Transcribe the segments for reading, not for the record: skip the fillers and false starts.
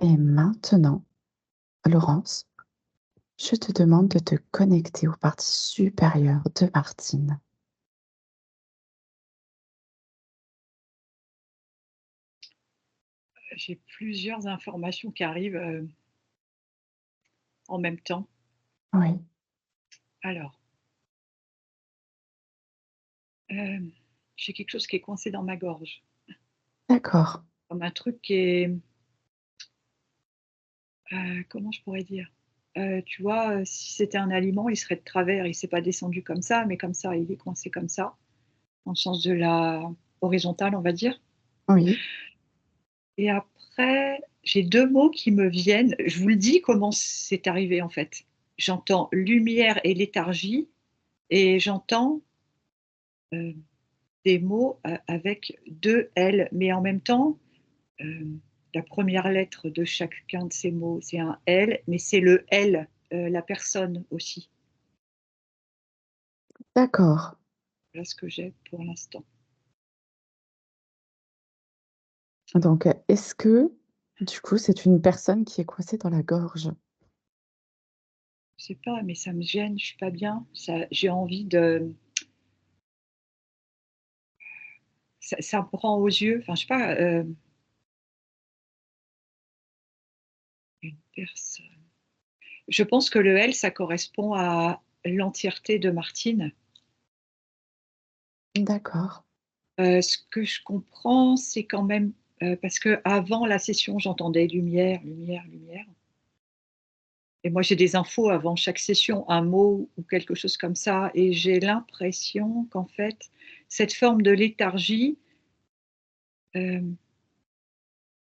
Et maintenant, Laurence, je te demande de te connecter aux parties supérieures de Martine. J'ai plusieurs informations qui arrivent, en même temps. Oui, Alors, hem, j'ai quelque chose qui est coincé dans ma gorge, d'accord, comme un truc qui est, comment je pourrais dire? Tu vois, si c'était un aliment, il serait de travers, il s'est pas descendu comme ça, mais comme ça, il est coincé comme ça, dans le sens de la horizontale, on va dire. oui, Et après, j'ai 2 mots qui me viennent. Je vous le dis comment c'est arrivé, en fait. J'entends lumière et léthargie et j'entends, heu des mots avec 2 L, mais en même temps, hem, la première lettre de chacun de ces mots, c'est un L, mais c'est le L, la personne aussi. d'accord. Voilà ce que j'ai pour l'instant. Donc, est-ce que, du coup, c'est une personne qui est coincée dans la gorge? Je sais pas, mais ça me gêne, je suis pas bien. Ça j'ai envie de ça me prend aux yeux, enfin je sais pas, une personne. Je pense que le L, ça correspond à l'entièreté de Martine. D'accord, Ce que je comprends, c'est quand même, parce qu'avant la session, j'entendais lumière, lumière, lumière et moi j'ai des infos avant chaque session, un mot ou quelque chose comme ça et j'ai l'impression qu'en fait, cette forme de léthargie, hem,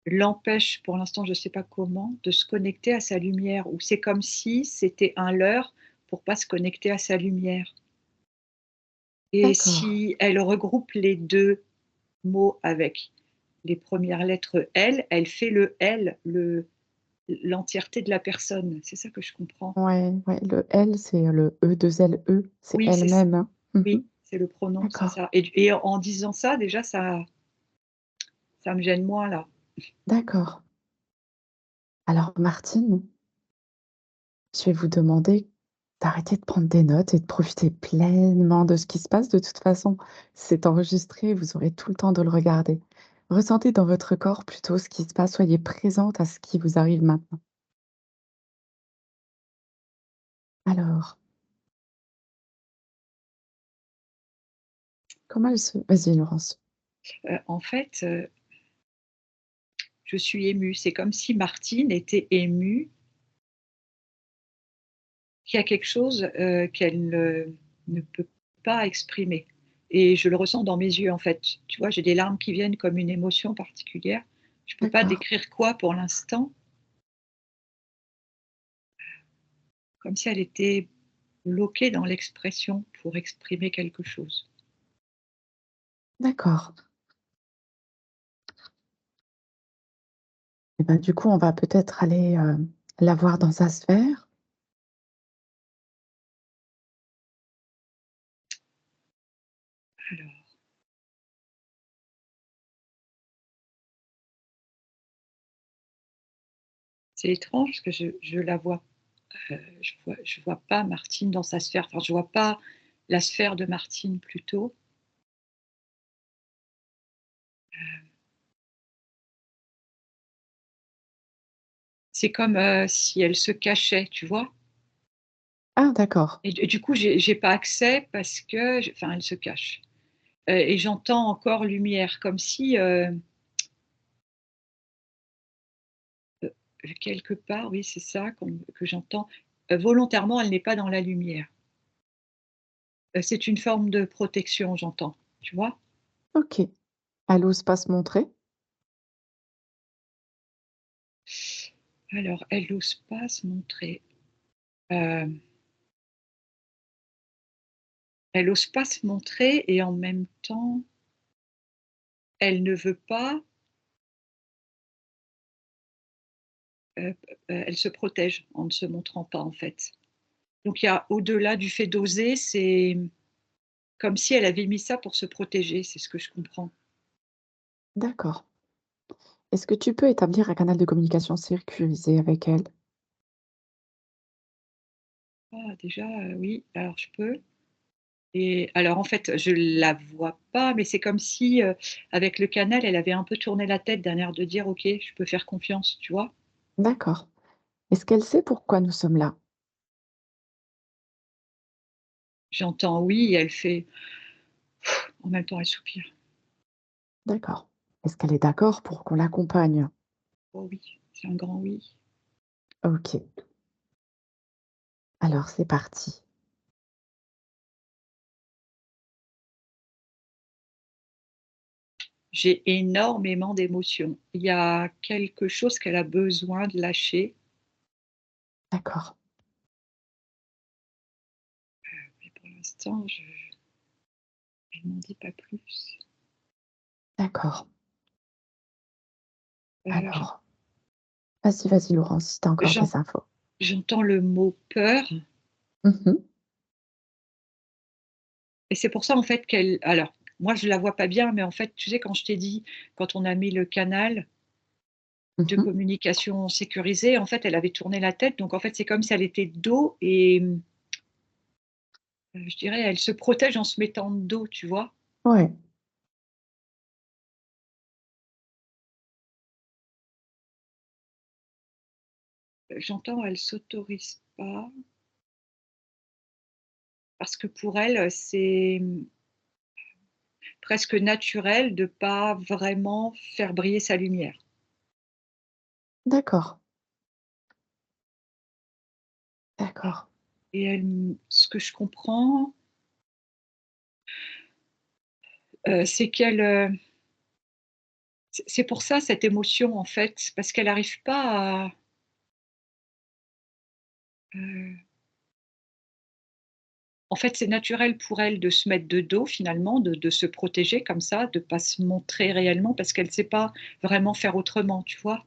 l'empêche pour l'instant, je ne sais pas comment, de se connecter à sa lumière ou c'est comme si c'était un leurre pour pas se connecter à sa lumière et d'accord, si elle regroupe les 2 mots avec les premières lettres L, elle fait le L, l'entièreté de la personne. C'est ça que je comprends. ouais, ouais, le L, c'est le E2LE, c'est Oui, elle-même, hein? oui, Mmh. c'est le pronom, c'est D'accord, ça et en disant ça, déjà, ça me gêne moins, là. d'accord. Alors Martine, je vais vous demander d'arrêter de prendre des notes et de profiter pleinement de ce qui se passe. De toute façon, c'est enregistré, vous aurez tout le temps de le regarder. Ressentez dans votre corps plutôt ce qui se passe, soyez présente à ce qui vous arrive maintenant. Alors, comment elle se vas-y Laurence. En fait, je suis émue. C'est comme si Martine était émue, qu'il y a quelque chose, qu'elle ne peut pas exprimer et je le ressens dans mes yeux, en fait. Tu vois, j'ai des larmes qui viennent comme une émotion particulière. Je peux pas D'accord, décrire quoi pour l'instant, comme si elle était bloquée dans l'expression pour exprimer quelque chose. d'accord. Et ben, du coup, on va peut-être aller, la voir dans sa sphère. Alors, c'est étrange parce que je la vois, je vois pas Martine dans sa sphère, enfin, je vois pas la sphère de Martine plutôt. C'est comme, si elle se cachait, tu vois? Ah d'accord, Et du coup, j'ai pas accès parce que j enfin, elle se cache, et j'entends encore lumière comme si, quelque part, oui, c'est ça que j'entends, volontairement, elle n'est pas dans la lumière. C'est une forme de protection, j'entends, tu vois? OK. Elle ose pas se montrer? Alors, elle n'ose pas se montrer, hem, elle ose pas se montrer et en même temps, elle ne veut pas, elle se protège en ne se montrant pas, en fait. Donc il y a au-delà du fait d'oser, c'est comme si elle avait mis ça pour se protéger, c'est ce que je comprends. D'accord. Est-ce que tu peux établir un canal de communication sécurisé avec elle? Ah déjà, oui, alors je peux et alors en fait, je la vois pas, mais c'est comme si, avec le canal, elle avait un peu tourné la tête d'un air de dire: «OK, je peux faire confiance», tu vois? D'accord. Est-ce qu'elle sait pourquoi nous sommes là? J'entends «oui» et elle fait en même temps elle soupire. D'accord. Est-ce qu'elle est d'accord pour qu'on l'accompagne? «Oh oui», c'est un grand «oui». OK. Alors c'est parti. J'ai énormément d'émotions. Il y a quelque chose qu'elle a besoin de lâcher, D'accord, mais pour l'instant, je elle m'en dit pas plus. d'accord. J'en Alors, vas-y, vas-y Laurence, si tu as encore j'en des infos. j'entends le mot «peur» Mmh. et c'est pour ça, en fait, qu'elle alors, moi, je la vois pas bien, mais en fait, tu sais, quand je t'ai dit, quand on a mis le canal de Mmh. communication sécurisé, en fait, elle avait tourné la tête, donc en fait, c'est comme si elle était de dos et je dirais, elle se protège en se mettant de dos, tu vois? Ouais, J'entends, elle s'autorise pas parce que pour elle, c'est, presque naturel de pas vraiment faire briller sa lumière d'accord, d'accord, et ce que je comprends, c'est qu'elle, c'est pour ça cette émotion en fait, parce qu'elle arrive pas à, heu, en fait, c'est naturel pour elle de se mettre de dos finalement, de se protéger comme ça, de pas se montrer réellement parce qu'elle sait pas vraiment faire autrement, tu vois?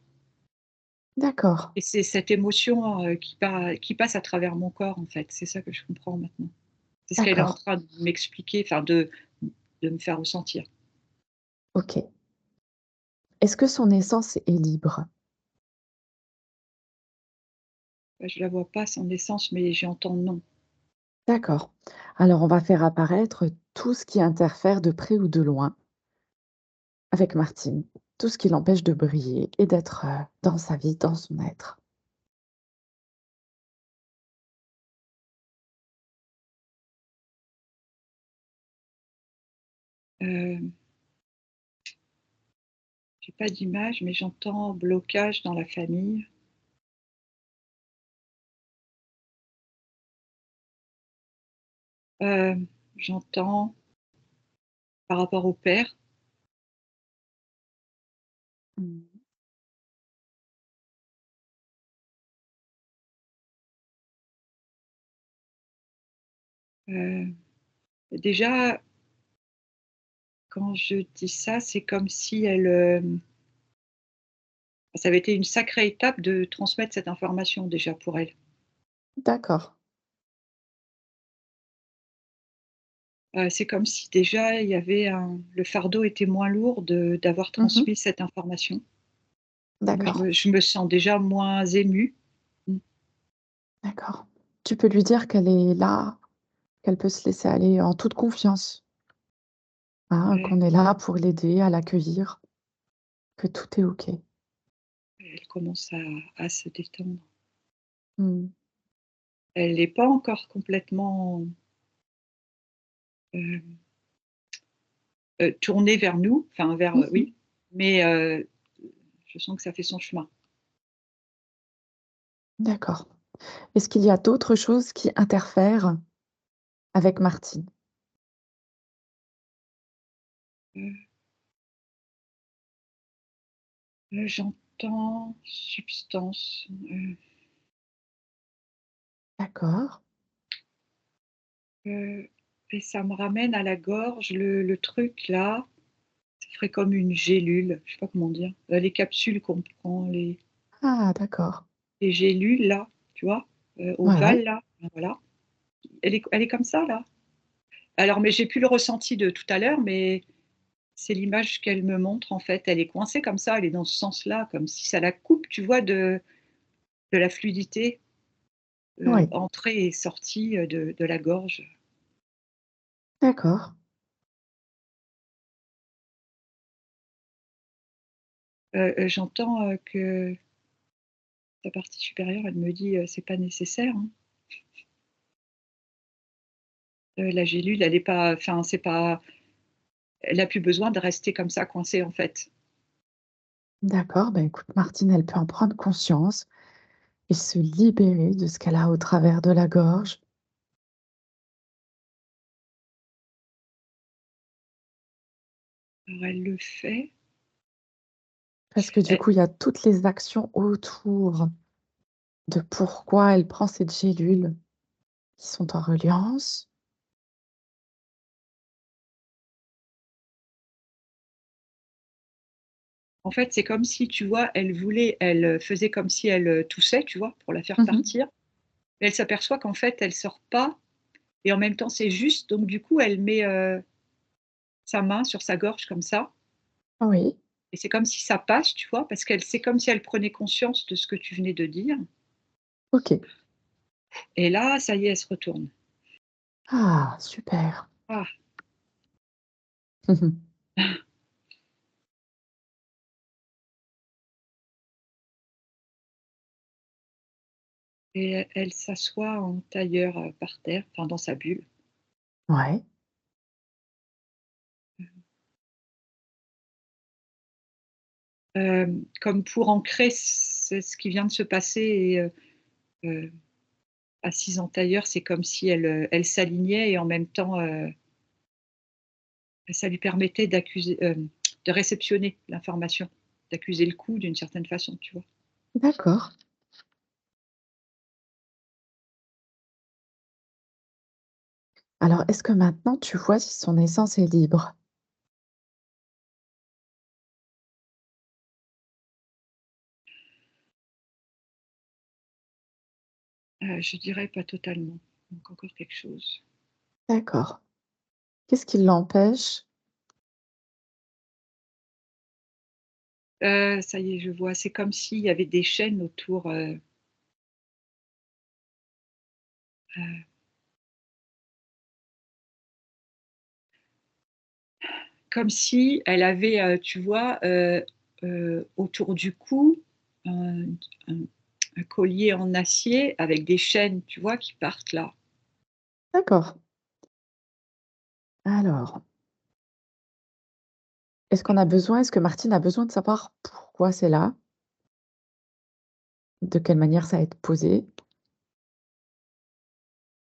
d'accord, Et c'est cette émotion, qui passe à travers mon corps en fait, c'est ça que je comprends maintenant. C'est ce qu'elle est en d'accord. train de m'expliquer, enfin de me faire ressentir. OK. Est-ce que son essence est libre? Bah, je la vois pas son essence, mais j'entends non. D'accord. Alors on va faire apparaître tout ce qui interfère de près ou de loin avec Martine, tout ce qui l'empêche de briller et d'être, dans sa vie, dans son être. Hem, j'ai pas d'image, mais j'entends blocage dans la famille. J'entends par rapport au père, Mmh. heu, déjà quand je dis ça, c'est comme si elle, ça avait été une sacrée étape de transmettre cette information déjà pour elle. D'accord. C'est comme si déjà il y avait le fardeau était moins lourd d'avoir Mmh. transmis cette information. Moi D'accord, je me sens déjà moins émue. Mmh, d'accord. Tu peux lui dire qu'elle est là, qu'elle peut se laisser aller en toute confiance, hein, ouais, qu'on est là pour l'aider, à l'accueillir, que tout est OK. elle commence à se détendre. Mmh. Elle n'est pas encore complètement, hem, tournée vers nous, enfin vers, Mmh. oui, mais je sens que ça fait son chemin. D'accord. Est-ce qu'il y a d'autres choses qui interfèrent avec Martine? Heu j'entends substance, D'accord. heu et ça me ramène à la gorge le truc là, ça ferait comme une gélule, je sais pas comment dire, les capsules qu'on prend, Ah d'accord. les gélules là, tu vois? Ouais, ouais. Ovales là, ben voilà. Elle est comme ça là. Alors mais j'ai plus le ressenti de tout à l'heure, mais c'est l'image qu'elle me montre, en fait. Elle est coincée comme ça, elle est dans ce sens-là, comme si ça la coupe, tu vois, de la fluidité, Oui, entrée et sortie, de la gorge. d'accord. J'entends, que sa partie supérieure, elle me dit: «C'est pas nécessaire, hein. La gélule, elle est pas enfin, c'est pas elle a plus besoin de rester comme ça coincée, en fait». D'accord, bah, écoute, Martine, elle peut en prendre conscience et se libérer de ce qu'elle a au travers de la gorge. Alors elle le fait. Parce que du Elle coup, il y a toutes les actions autour de pourquoi elle prend cette gélule qui sont en reliance. en fait, c'est comme si, tu vois, elle faisait comme si elle, toussait, tu vois, pour la faire Mmh. partir. Mais elle s'aperçoit qu'en fait, elle sort pas et en même temps, c'est juste, donc du coup, elle met, sa main sur sa gorge comme ça Oui, et c'est comme si ça passe, tu vois? Parce qu'elle c'est comme si elle prenait conscience de ce que tu venais de dire OK. et là, ça y est, elle se retourne. Ah, super. Ah! Mmh. Et elle s'assoit en tailleur, par terre, enfin dans sa bulle. Ouais, Comme pour ancrer ce qui vient de se passer et heu, assise en tailleur, c'est comme si elle, elle s'alignait et en même temps, ça lui permettait de réceptionner l'information, d'accuser le coup d'une certaine façon, tu vois? d'accord. Alors, est-ce que maintenant tu vois si son essence est libre? Je dirais pas totalement, il manque encore quelque chose. D'accord. Qu'est-ce qui l'empêche? Ça y est, je vois, c'est comme s'il y avait des chaînes autour, heu, comme si elle avait, tu vois, autour du cou, un un un collier en acier avec des chaînes, tu vois, qui partent là. D'accord. Alors, est-ce que Martine a besoin de savoir pourquoi c'est là? De quelle manière ça va être posé?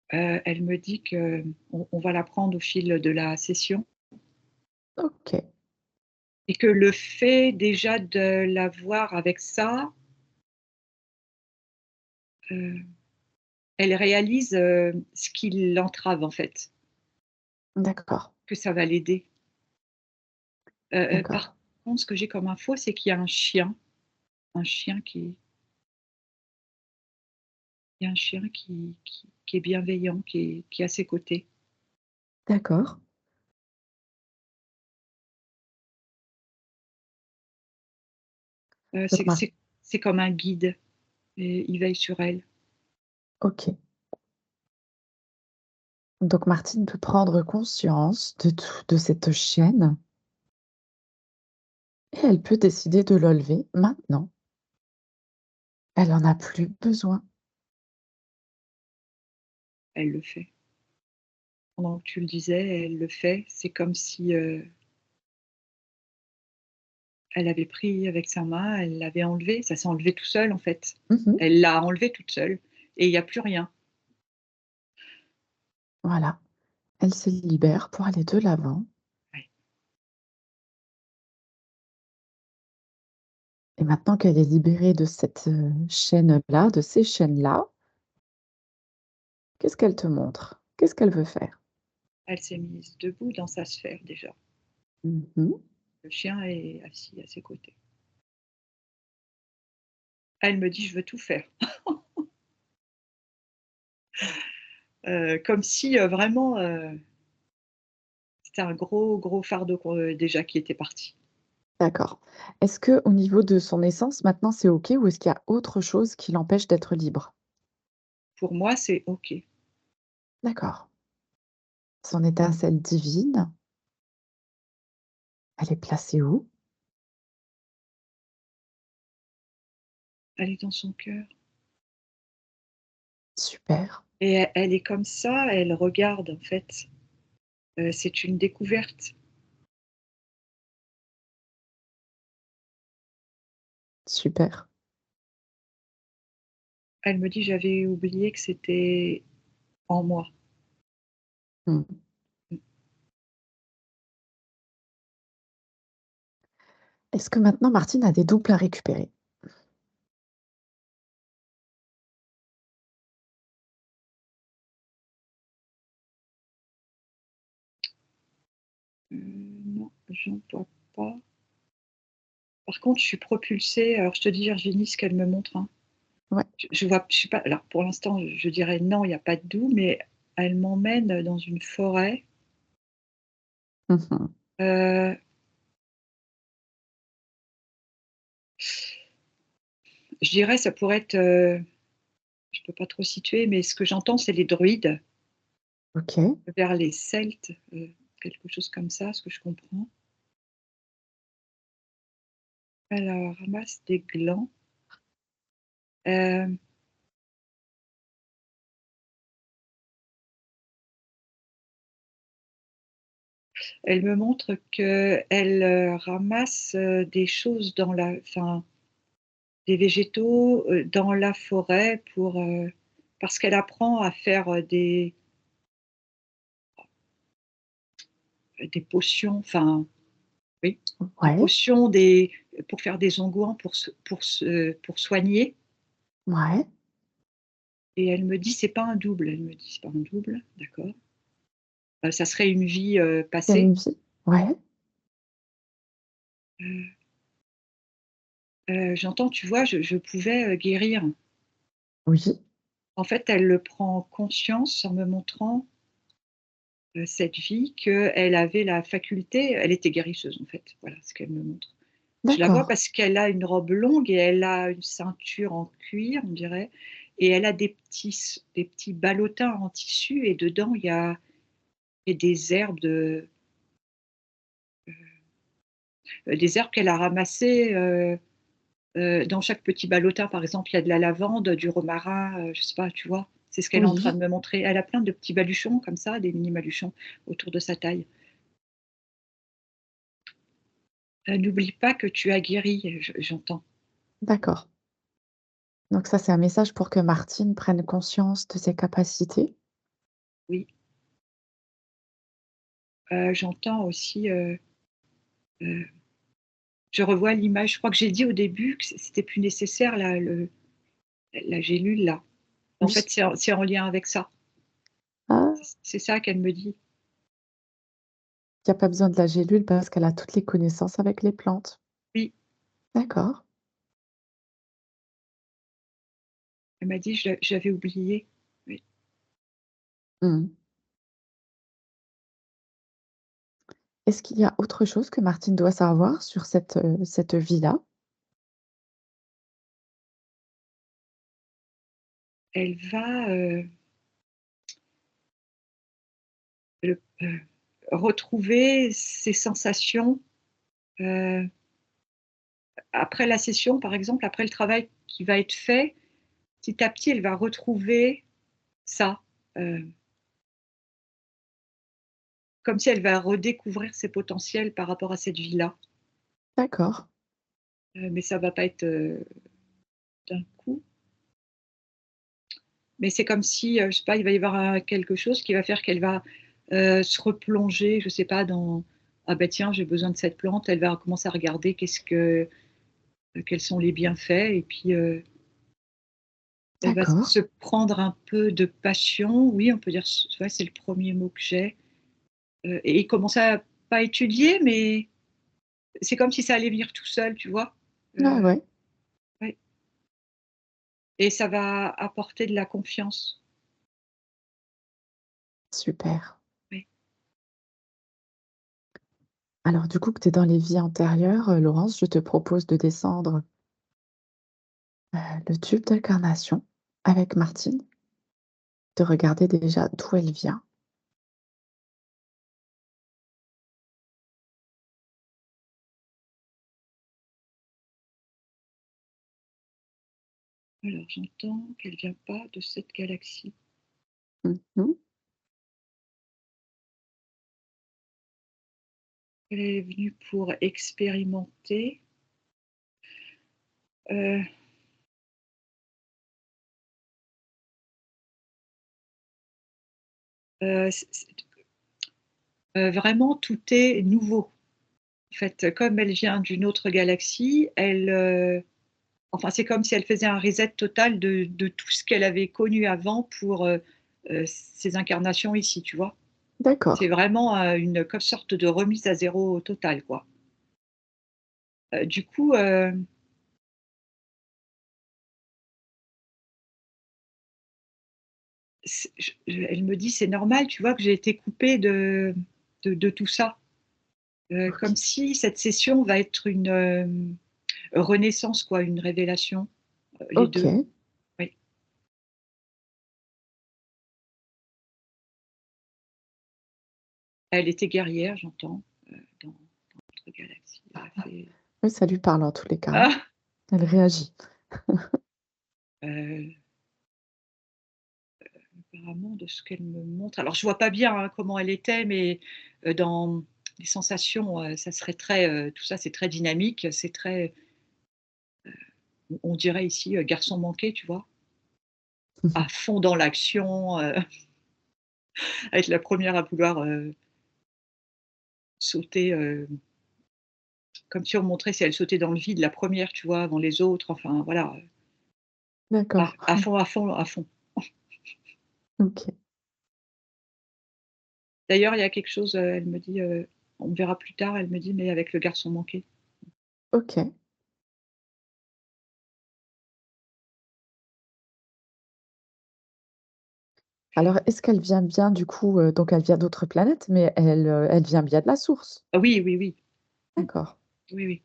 Elle me dit qu'on va la prendre au fil de la session OK, et que le fait déjà de la voir avec ça, heu, elle réalise, ce qui l'entrave en fait, d'accord, que ça va l'aider. Par d'accord, contre, ce que j'ai comme info, c'est qu'il y a un chien qui il y a un chien qui est bienveillant, qui est à ses côtés. d'accord. Heu, Donc c'est Mar c'est c'est comme un guide et il veille sur elle. OK. Donc Martine peut prendre conscience de cette chaîne et elle peut décider de l'enlever maintenant. Elle en a plus besoin. Elle le fait. Pendant que tu le disais, elle le fait. C'est comme si, elle avait pris avec sa main, elle l'avait enlevé, ça s'est enlevé tout seul en fait. Mmh. Elle l'a enlevé toute seule et il y a plus rien. Voilà. Elle se libère pour aller de l'avant Ouais. et maintenant qu'elle est libérée de cette, chaîne-là, de ces chaînes-là, qu'est-ce qu'elle te montre? Qu'est-ce qu'elle veut faire? Elle s'est mise debout dans sa sphère déjà. Mmh. Le chien est assis à ses côtés. Elle me dit: «Je veux tout faire». Comme si, vraiment, c'était un gros, gros fardeau déjà qui était parti. D'accord. Est-ce que au niveau de son essence, maintenant, c'est OK ou est-ce qu'il y a autre chose qui l'empêche d'être libre? Pour moi, c'est OK. D'accord. Son étincelle divine, elle est placée où? Elle est dans son cœur Super, et elle est comme ça, elle regarde en fait, c'est une découverte. super. Elle me dit: «J'avais oublié que c'était en moi». Mmh. Mmh. Est-ce que maintenant Martine a des doubles à récupérer? Non, j'en vois pas. Par contre, je suis propulsée, alors je te dis Virginie ce qu'elle me montre, hein. Ouais. Je vois je sais pas, alors pour l'instant, je dirais non, il y a pas de doux, mais elle m'emmène dans une forêt, Mmh mh. heu, je dirais ça pourrait être, je peux pas trop situer, mais ce que j'entends, c'est les druides OK. vers les Celtes, quelque chose comme ça, ce que je comprends. Elle, ramasse des glands, hem, elle me montre qu'elle, ramasse, des choses dans la enfin, des végétaux, dans la forêt pour, parce qu'elle apprend à faire, des potions, enfin, oui, des Ouais, potions, pour faire des onguents, pour soigner ouais. et elle me dit: «C'est pas un double», elle me dit: «C'est pas un double», d'accord. Ça serait une vie, Il y a passée. une vie? Ouais. Heu j'entends, tu vois, je pouvais, guérir. Oui. En fait, elle le prend conscience en me montrant, cette vie, qu'elle avait la faculté, elle était guérisseuse, en fait, voilà ce qu'elle me montre. Je la vois D'accord, parce qu'elle a une robe longue et elle a une ceinture en cuir, on dirait, et elle a des petits ballotins en tissu et dedans il y a des herbes des herbes qu'elle a ramassées, dans chaque petit ballotin. Par exemple, il y a de la lavande, du romarin, je sais pas, tu vois? C'est ce qu'elle est en train oui, de me montrer. Elle a plein de petits baluchons comme ça, des mini baluchons autour de sa taille. «N'oublie pas que tu as guéri», j'entends. d'accord. Donc ça, c'est un message pour que Martine prenne conscience de ses capacités? Oui, j'entends aussi, heu, je revois l'image, je crois que j'ai dit au début que c'était plus nécessaire la gélule là. En Oui. fait, c'est en lien avec ça. Ah, C'est ça qu'elle me dit. il y a pas besoin de la gélule parce qu'elle a toutes les connaissances avec les plantes. Oui, D'accord. elle m'a dit: «J'avais oublié». Oui. Mmh. Est-ce qu'il y a autre chose que Martine doit savoir sur cette vie-là? Elle va, le retrouver ses sensations, heu, après la session, par exemple, après le travail qui va être fait, petit à petit, elle va retrouver ça, heu, comme si elle va redécouvrir ses potentiels par rapport à cette vie-là, D'accord, mais ça va pas être, d'un coup. Mais c'est comme si, je sais pas, il va y avoir quelque chose qui va faire qu'elle va, se replonger, je sais pas, dans: «Ah bah tiens, j'ai besoin de cette plante». Elle va commencer à regarder quels sont les bienfaits et puis, elle va d'accord. se prendre un peu de passion. Oui, on peut dire ouais, c'est le premier mot que j'ai, et commencer à pas étudier, mais c'est comme si ça allait venir tout seul, tu vois? Ouais, Heu, ouais, ouais, et ça va apporter de la confiance. super. Oui. Alors du coup que tu es dans les vies antérieures, Laurence, je te propose de descendre, le tube d'incarnation avec Martine, de regarder déjà d'où elle vient. Alors j'entends qu'elle vient pas de cette galaxie. Mmh mh. Elle est venue pour expérimenter, heu c vraiment tout est nouveau. En fait, comme elle vient d'une autre galaxie, elle, enfin, c'est comme si elle faisait un reset total de tout ce qu'elle avait connu avant pour, ses incarnations ici, tu vois? C'est D'accord, vraiment, une comme sorte de remise à zéro totale, quoi. Du coup, elle me dit: «C'est normal, tu vois, que j'ai été coupée de tout ça». Comme OK, si cette session va être une, renaissance, quoi, une révélation, les 2. OK. Oui. Elle était guerrière, j'entends, dans notre galaxie. Elle a fait Oui, ça lui parle en tous les cas, hein. ah! Elle réagit. Heu, apparemment de ce qu'elle me montre, alors je vois pas bien, hein, comment elle était, mais, dans les sensations, ça serait très, tout ça c'est très dynamique, c'est très, on dirait ici, garçon manqué, tu vois? À fond dans l'action, être la première à vouloir, sauter, comme si on montrait si elle sautait dans le vide, la première, tu vois? Avant les autres, enfin voilà, D'accord, à fond, à fond, à fond. OK, D'ailleurs, il y a quelque chose, elle me dit, on verra plus tard, elle me dit: «Mais avec le garçon manqué». OK. Alors est-ce qu'elle vient bien du coup, donc elle vient d'autres planètes, mais elle, elle vient bien de la source? Ah oui, oui, oui. Mmh. D'accord Oui, oui.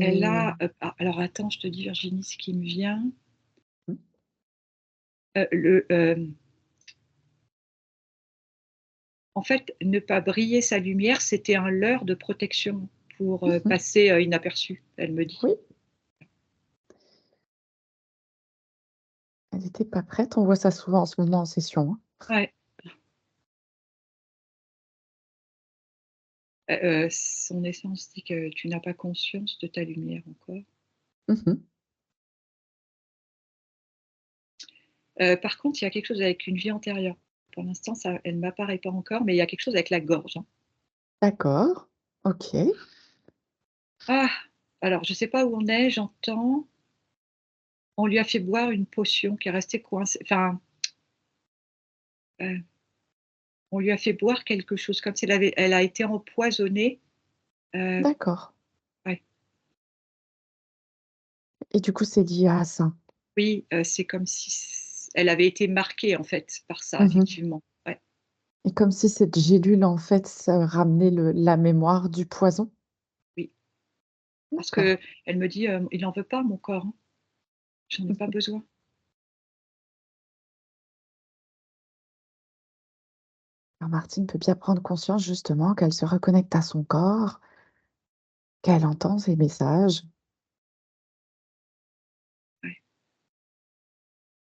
Elle et a, alors attends, je te dis Virginie ce qui me vient, mmh, le, en fait, ne pas briller sa lumière, c'était un leurre de protection pour, mmh mh, passer, inaperçu, elle me dit. oui, elle était pas prête. On voit ça souvent en ce moment en session, hein. Ouais, son essence dit que tu n'as pas conscience de ta lumière encore. Mmh mh. Par contre, il y a quelque chose avec une vie antérieure. Pour l'instant, ça elle ne m'apparaît pas encore, mais il y a quelque chose avec la gorge, hein. D'accord, OK. Ah! Alors je sais pas où on est, j'entends, on lui a fait boire une potion qui est restée coincée, enfin, heu, on lui a fait boire quelque chose comme si elle a été empoisonnée, heu, D'accord ouais, et du coup, c'est lié à ça? oui, c'est comme si elle avait été marquée, en fait, par ça, Mmh mh effectivement. Ouais, et comme si cette gélule, en fait, ça ramenait le la mémoire du poison? oui, parce D'accord. qu'elle me dit, «Il en veut pas mon corps, hein, j'en ai Mmh pas mh. besoin». Alors Martine peut bien prendre conscience justement qu'elle se reconnecte à son corps, qu'elle entend ses messages. Ouais.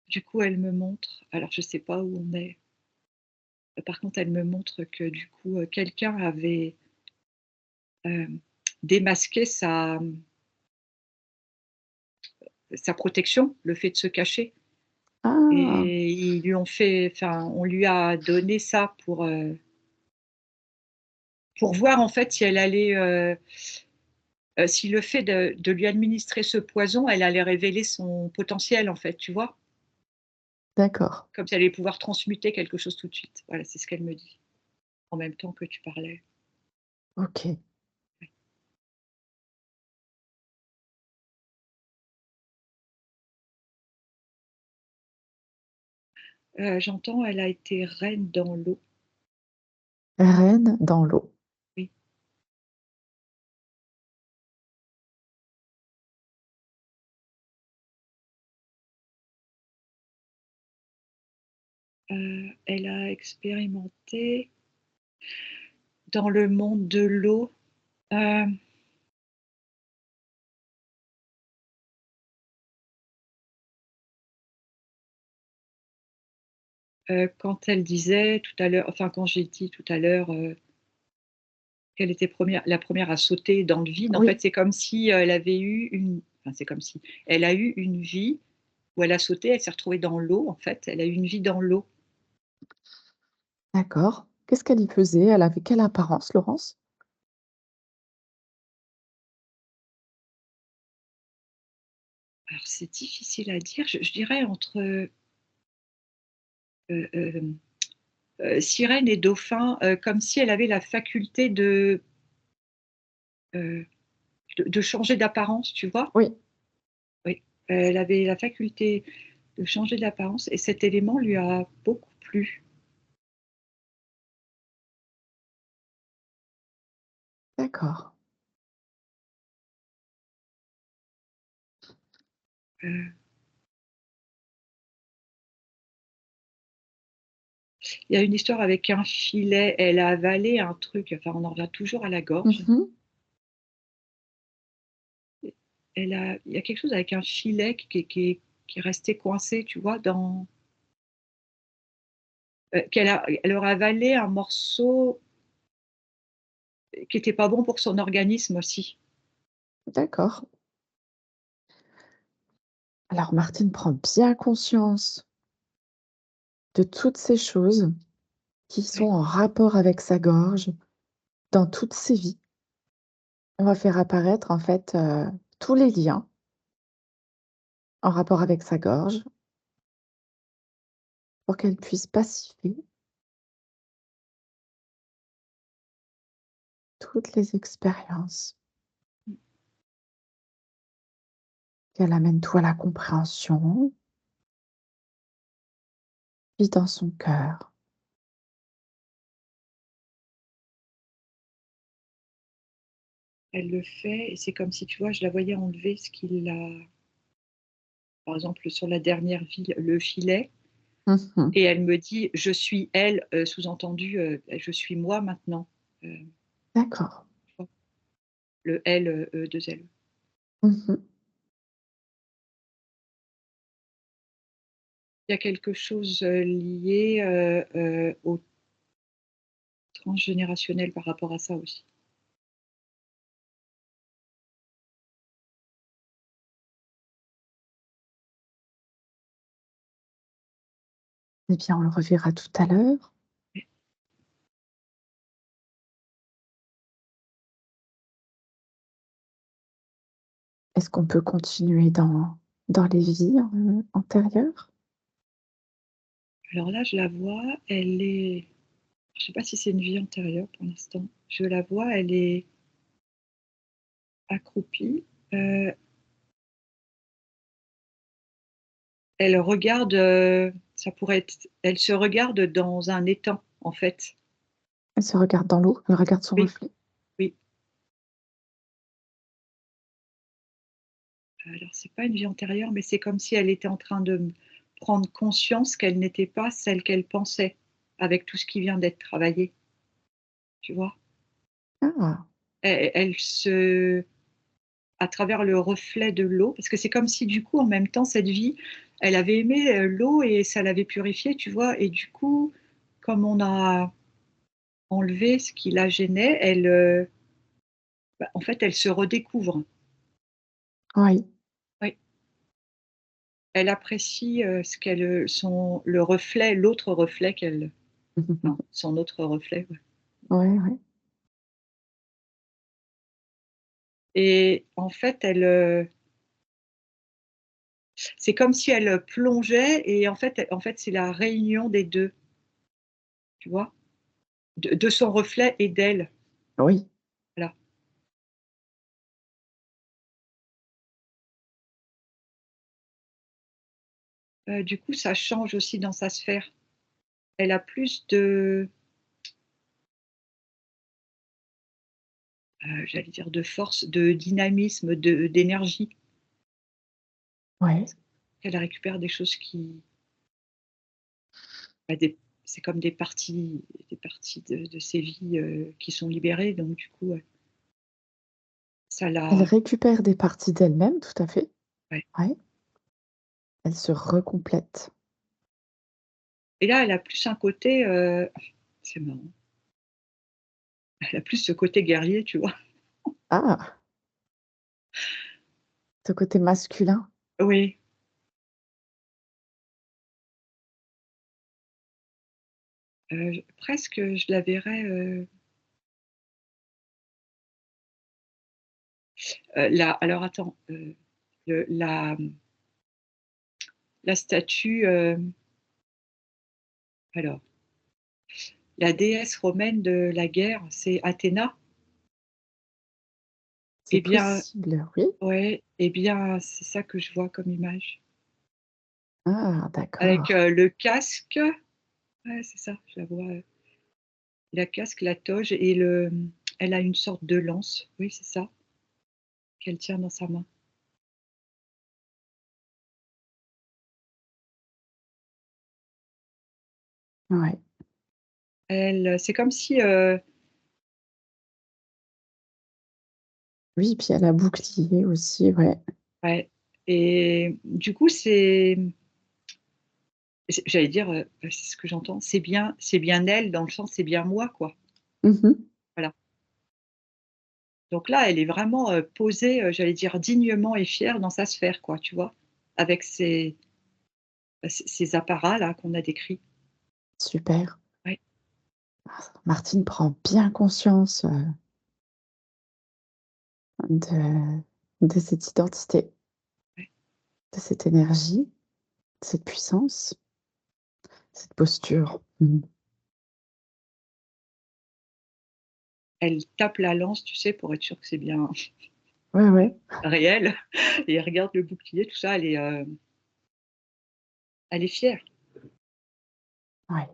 Du coup, elle me montre, alors je sais pas où on est, par contre, elle me montre que du coup, quelqu'un avait, hem, démasqué sa protection, le fait de se cacher, Ah! et ils lui ont fait, enfin, on lui a donné ça pour voir en fait si elle allait, si le fait de lui administrer ce poison, elle allait révéler son potentiel en fait, tu vois? D'accord, Comme si elle allait pouvoir transmuter quelque chose tout de suite. Voilà, c'est ce qu'elle me dit, en même temps que tu parlais. OK. J'entends elle a été reine dans l'eau. Reine dans l'eau. Oui. Elle a expérimenté dans le monde de l'eau, hem quand elle disait tout à l'heure, enfin, quand j'ai dit tout à l'heure, qu'elle était la première à sauter dans le vide, en Oui, fait, c'est comme si, elle avait eu une enfin, c'est comme si, elle a eu une vie où elle a sauté, elle s'est retrouvée dans l'eau, en fait, elle a eu une vie dans l'eau. d'accord. Qu'est-ce qu'elle y faisait? Elle avait quelle apparence, Laurence? Alors c'est difficile à dire, je dirais entre, hem, sirène et dauphin, comme si elle avait la faculté heu, de changer d'apparence, tu vois? Oui, Oui, elle avait la faculté de changer d'apparence et cet élément lui a beaucoup plu. d'accord. Heu, il y a une histoire avec un filet, elle a avalé un truc, enfin on en revient toujours à la gorge. Mmh. Il y a quelque chose avec un filet qui est resté coincé, tu vois, elle aurait avalé un morceau qui était pas bon pour son organisme aussi. D'accord. Alors Martine prend bien conscience de toutes ces choses qui sont Ouais, en rapport avec sa gorge dans toutes ses vies. On va faire apparaître en fait, tous les liens en rapport avec sa gorge pour qu'elle puisse pacifier toutes les expériences, qu'elle amène tout à la compréhension, puis dans son cœur. elle le fait et c'est comme si, tu vois, je la voyais enlever ce qui l'a par exemple, sur la dernière ville, le filet Mmh. et elle me dit: «Je suis elle», sous-entendu, «Je suis moi maintenant». Tu D'accord. vois? Le L, 2 L. Mmh. Il y a quelque chose, lié, au transgénérationnel par rapport à ça aussi. Eh bien, on le reverra tout à l'heure. Est-ce qu'on peut continuer dans les vies, antérieures? Alors là, je la vois, elle est je sais pas si c'est une vie antérieure pour l'instant. Je la vois, elle est accroupie, heu, elle regarde, ça pourrait être elle se regarde dans un étang, en fait. Elle se regarde dans l'eau, elle regarde son Oui, reflet. oui. Alors c'est pas une vie antérieure, mais c'est comme si elle était en train de prendre conscience qu'elle n'était pas celle qu'elle pensait, avec tout ce qui vient d'être travaillé, tu vois? Ah! Elle se à travers le reflet de l'eau, parce que c'est comme si du coup, en même temps, cette vie, elle avait aimé, l'eau et ça l'avait purifiée, tu vois? Et du coup, comme on a enlevé ce qui la gênait, elle, bah, en fait, elle se redécouvre. Oui. Oui, elle apprécie, ce qu'elle, son le reflet, l'autre reflet qu'elle enfin, son autre reflet, ouais. Ouais, ouais. Et en fait, elle, c'est comme si elle, plongeait et en fait, c'est la réunion des 2, tu vois? De son reflet et d'elle, Oui. voilà. du coup, ça change aussi dans sa sphère. Elle a plus de, j'allais dire de force, de dynamisme, d'énergie. Ouais. Elle récupère des choses qui, bah, des c'est comme des parties de ses vies, qui sont libérées, donc du coup, ça Elle la récupère des parties d'elle-même, tout à fait. ouais, Ouais. Elle se recomplète. et là, elle a plus un côté, c'est marrant, elle a plus ce côté guerrier, tu vois? Ah! Ce côté masculin. Oui, presque, je la verrais, la alors attends, le la statue, alors, la déesse romaine de la guerre, c'est Athéna? C'est Eh bien, possible, oui. ouais, eh bien, c'est ça que je vois comme image. Ah Avec, d'accord. le casque, ouais, c'est ça, je la vois, la casque, la toge et elle a une sorte de lance, oui, c'est ça, qu'elle tient dans sa main. Ouais. C'est comme si, Oui, puis elle a bouclier aussi, ouais. ouais, et du coup, j'allais dire, c'est ce que j'entends, c'est bien elle dans le sens, c'est bien moi, quoi. Mmh. Voilà. Donc là, elle est vraiment, posée, j'allais dire dignement et fière dans sa sphère, quoi, tu vois? Avec ces apparats-là qu'on a décrits. Super. Ouais, Ah, Martine prend bien conscience, de cette identité, ouais. de cette énergie, de cette puissance, cette posture. Mmh. Elle tape la lance, tu sais, pour être sûre que c'est bien Ouais, ouais, réel et elle regarde le bouclier, tout ça, elle est fière. ouais.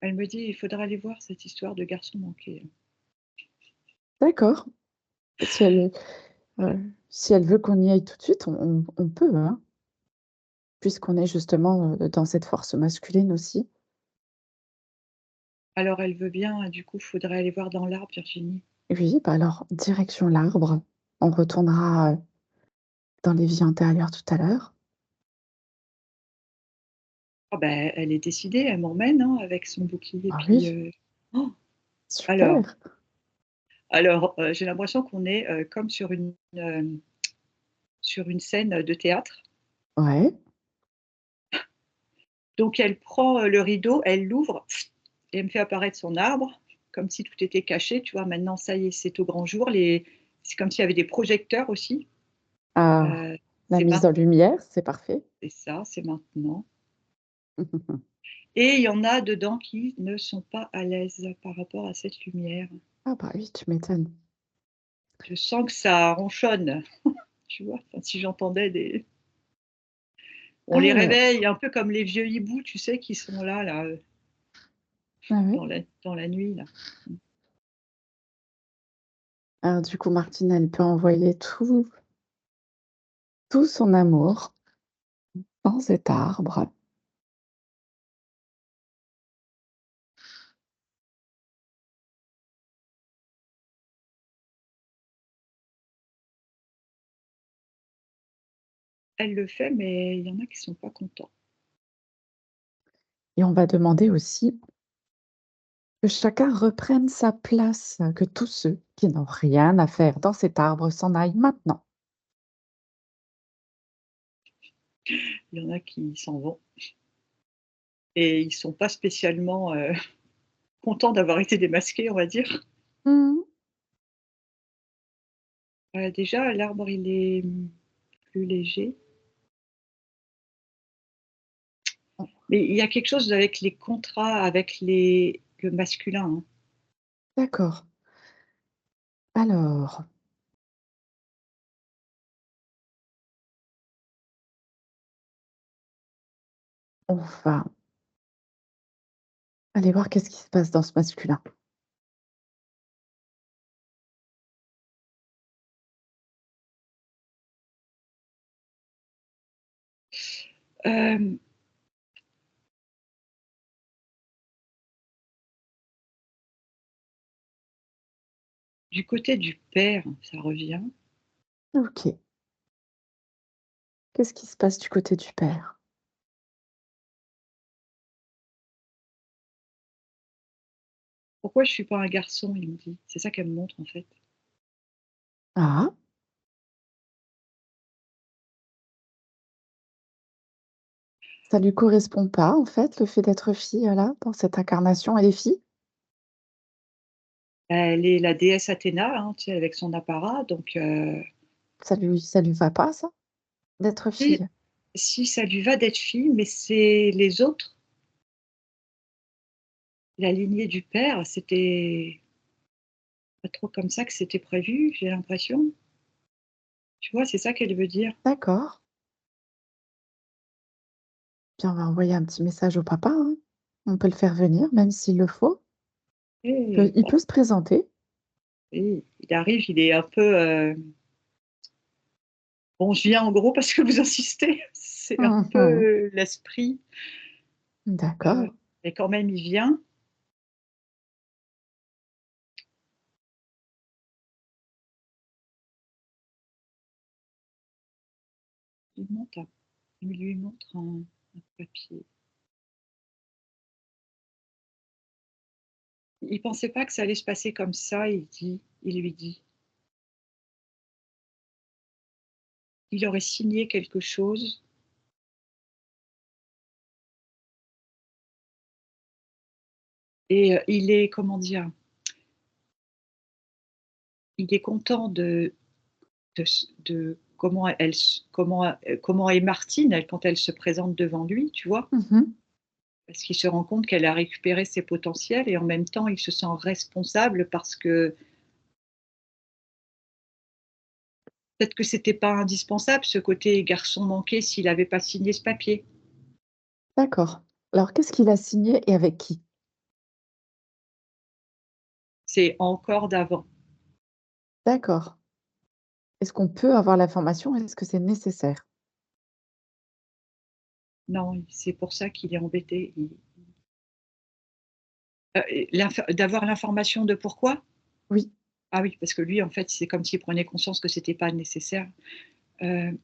Elle me dit: «Il faudra aller voir cette histoire de garçon manqué». D'accord. Si elle si elle veut qu'on y aille tout de suite, on peut, hein, puisqu'on est justement, dans cette force masculine aussi. Alors elle veut bien, du coup, faudrait aller voir dans l'arbre, Virginie. Oui, bah, alors direction l'arbre. On retournera, dans les vies antérieures tout à l'heure. Ah ben, elle est décidée, elle m'emmène, hein, avec son bouclier Ah puis, oui, oh! Alors super. j'ai l'impression qu'on est, comme sur une scène de théâtre. Ouais. Donc elle prend, le rideau, elle l'ouvre et elle me fait apparaître son arbre, comme si tout était caché, tu vois? Maintenant, ça y est, c'est au grand jour. C'est comme s'il y avait des projecteurs aussi, Ah, heu, la c'est mise en lumière, c'est parfait. c'est ça, c'est maintenant, et il y en a dedans qui ne sont pas à l'aise par rapport à cette lumière. Ah bah oui, tu m'étonnes. Je sens que ça ronchonne, tu vois? Enfin, si j'entendais des on les Ah, réveille un peu comme les vieux hiboux, tu sais, qui sont là, ah ouais? dans la nuit là. Mmh. Alors du coup, Martine, elle peut envoyer tout son amour dans cet arbre. Elle le fait, mais il y en a qui sont pas contents. Et on va demander aussi que chacun reprenne sa place, que tous ceux qui n'ont rien à faire dans cet arbre s'en aillent maintenant. Il y en a qui s'en vont et ils sont pas spécialement, contents d'avoir été démasqués, on va dire. Mmh. Déjà l'arbre il est, plus léger, mais il y a quelque chose avec les contrats, avec le masculin, hein. D'accord. Alors, on va aller voir qu'est-ce qui se passe dans ce masculin. Hem, du côté du père, ça revient. OK. Qu'est-ce qui se passe du côté du père? Pourquoi je suis pas un garçon? Il me dit. C'est ça qu'elle me montre, en fait. Ah, ça lui correspond pas, en fait, le fait d'être fille, là, dans cette incarnation, elle est fille? Elle est la déesse Athéna, hein, tu sais, avec son apparat, donc Ça lui va pas ça, d'être si fille? si ça lui va d'être fille, mais c'est les autres, la lignée du père, c'était pas trop comme ça que c'était prévu, j'ai l'impression. Tu vois, c'est ça qu'elle veut dire. D'accord. Puis on va envoyer un petit message au papa, hein. On peut le faire venir, même s'il le faut. Et Il bon, peut se présenter. et il arrive, il est un peu, bon, je viens en gros parce que vous insistez, c'est un Mmh. peu l'esprit, D'accord. mais quand même il vient. Il monte un il lui montre un papier. Il pensait pas que ça allait se passer comme ça, il lui dit. Il aurait signé quelque chose et il est, comment dire? Il est content de comment est Martine, elle, quand elle se présente devant lui, tu vois? Mmh. Parce qu'il se rend compte qu'elle a récupéré ses potentiels et en même temps, il se sent responsable parce que peut-être que c'était pas indispensable ce côté garçon manqué s'il avait pas signé ce papier. D'accord. Alors qu'est-ce qu'il a signé et avec qui? C'est encore d'avant. D'accord. Est-ce qu'on peut avoir l'information? Est-ce que c'est nécessaire? Non, c'est pour ça qu'il est embêté. Et d'avoir l'information de pourquoi? Oui, Ah oui, parce que lui, en fait, c'est comme s'il prenait conscience que c'était pas nécessaire. Heu,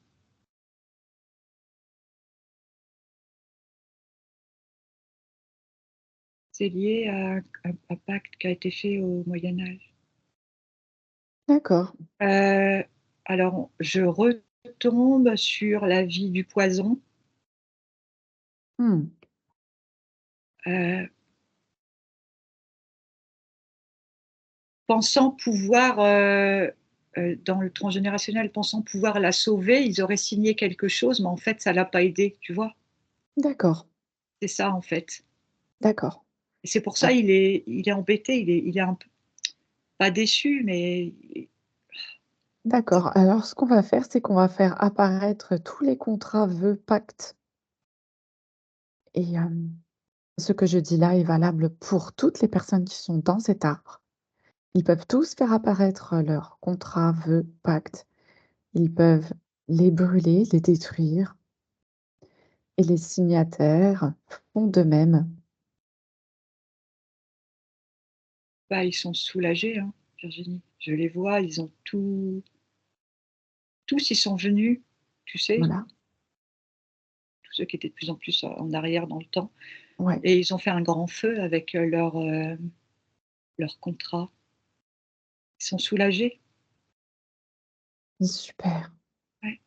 c'est lié à un pacte qui a été fait au Moyen Âge. d'accord. Heu, alors je retombe sur la vie du poison, Mmh. heu, pensant pouvoir, dans le transgénérationnel, pensant pouvoir la sauver, ils auraient signé quelque chose, mais en fait ça l'a pas aidé, tu vois? D'accord, C'est ça, en fait. d'accord. Et c'est pour ça Ah, il est embêté, il est un peu pas déçu, mais d'accord. Alors ce qu'on va faire, c'est qu'on va faire apparaître tous les contrats, vœux, pactes et ce que je dis là est valable pour toutes les personnes qui sont dans cet arbre. Ils peuvent tous faire apparaître leurs contrats, vœux, pactes. Ils peuvent les brûler, les détruire et les signataires font de même. bah, ils sont soulagés, hein, Virginie. Je les vois, ils ont tous ils sont venus, tu sais, Voilà. tous ceux qui étaient de plus en plus en arrière dans le temps Ouais, et ils ont fait un grand feu avec, leur contrat. Ils sont soulagés. super. Ouais,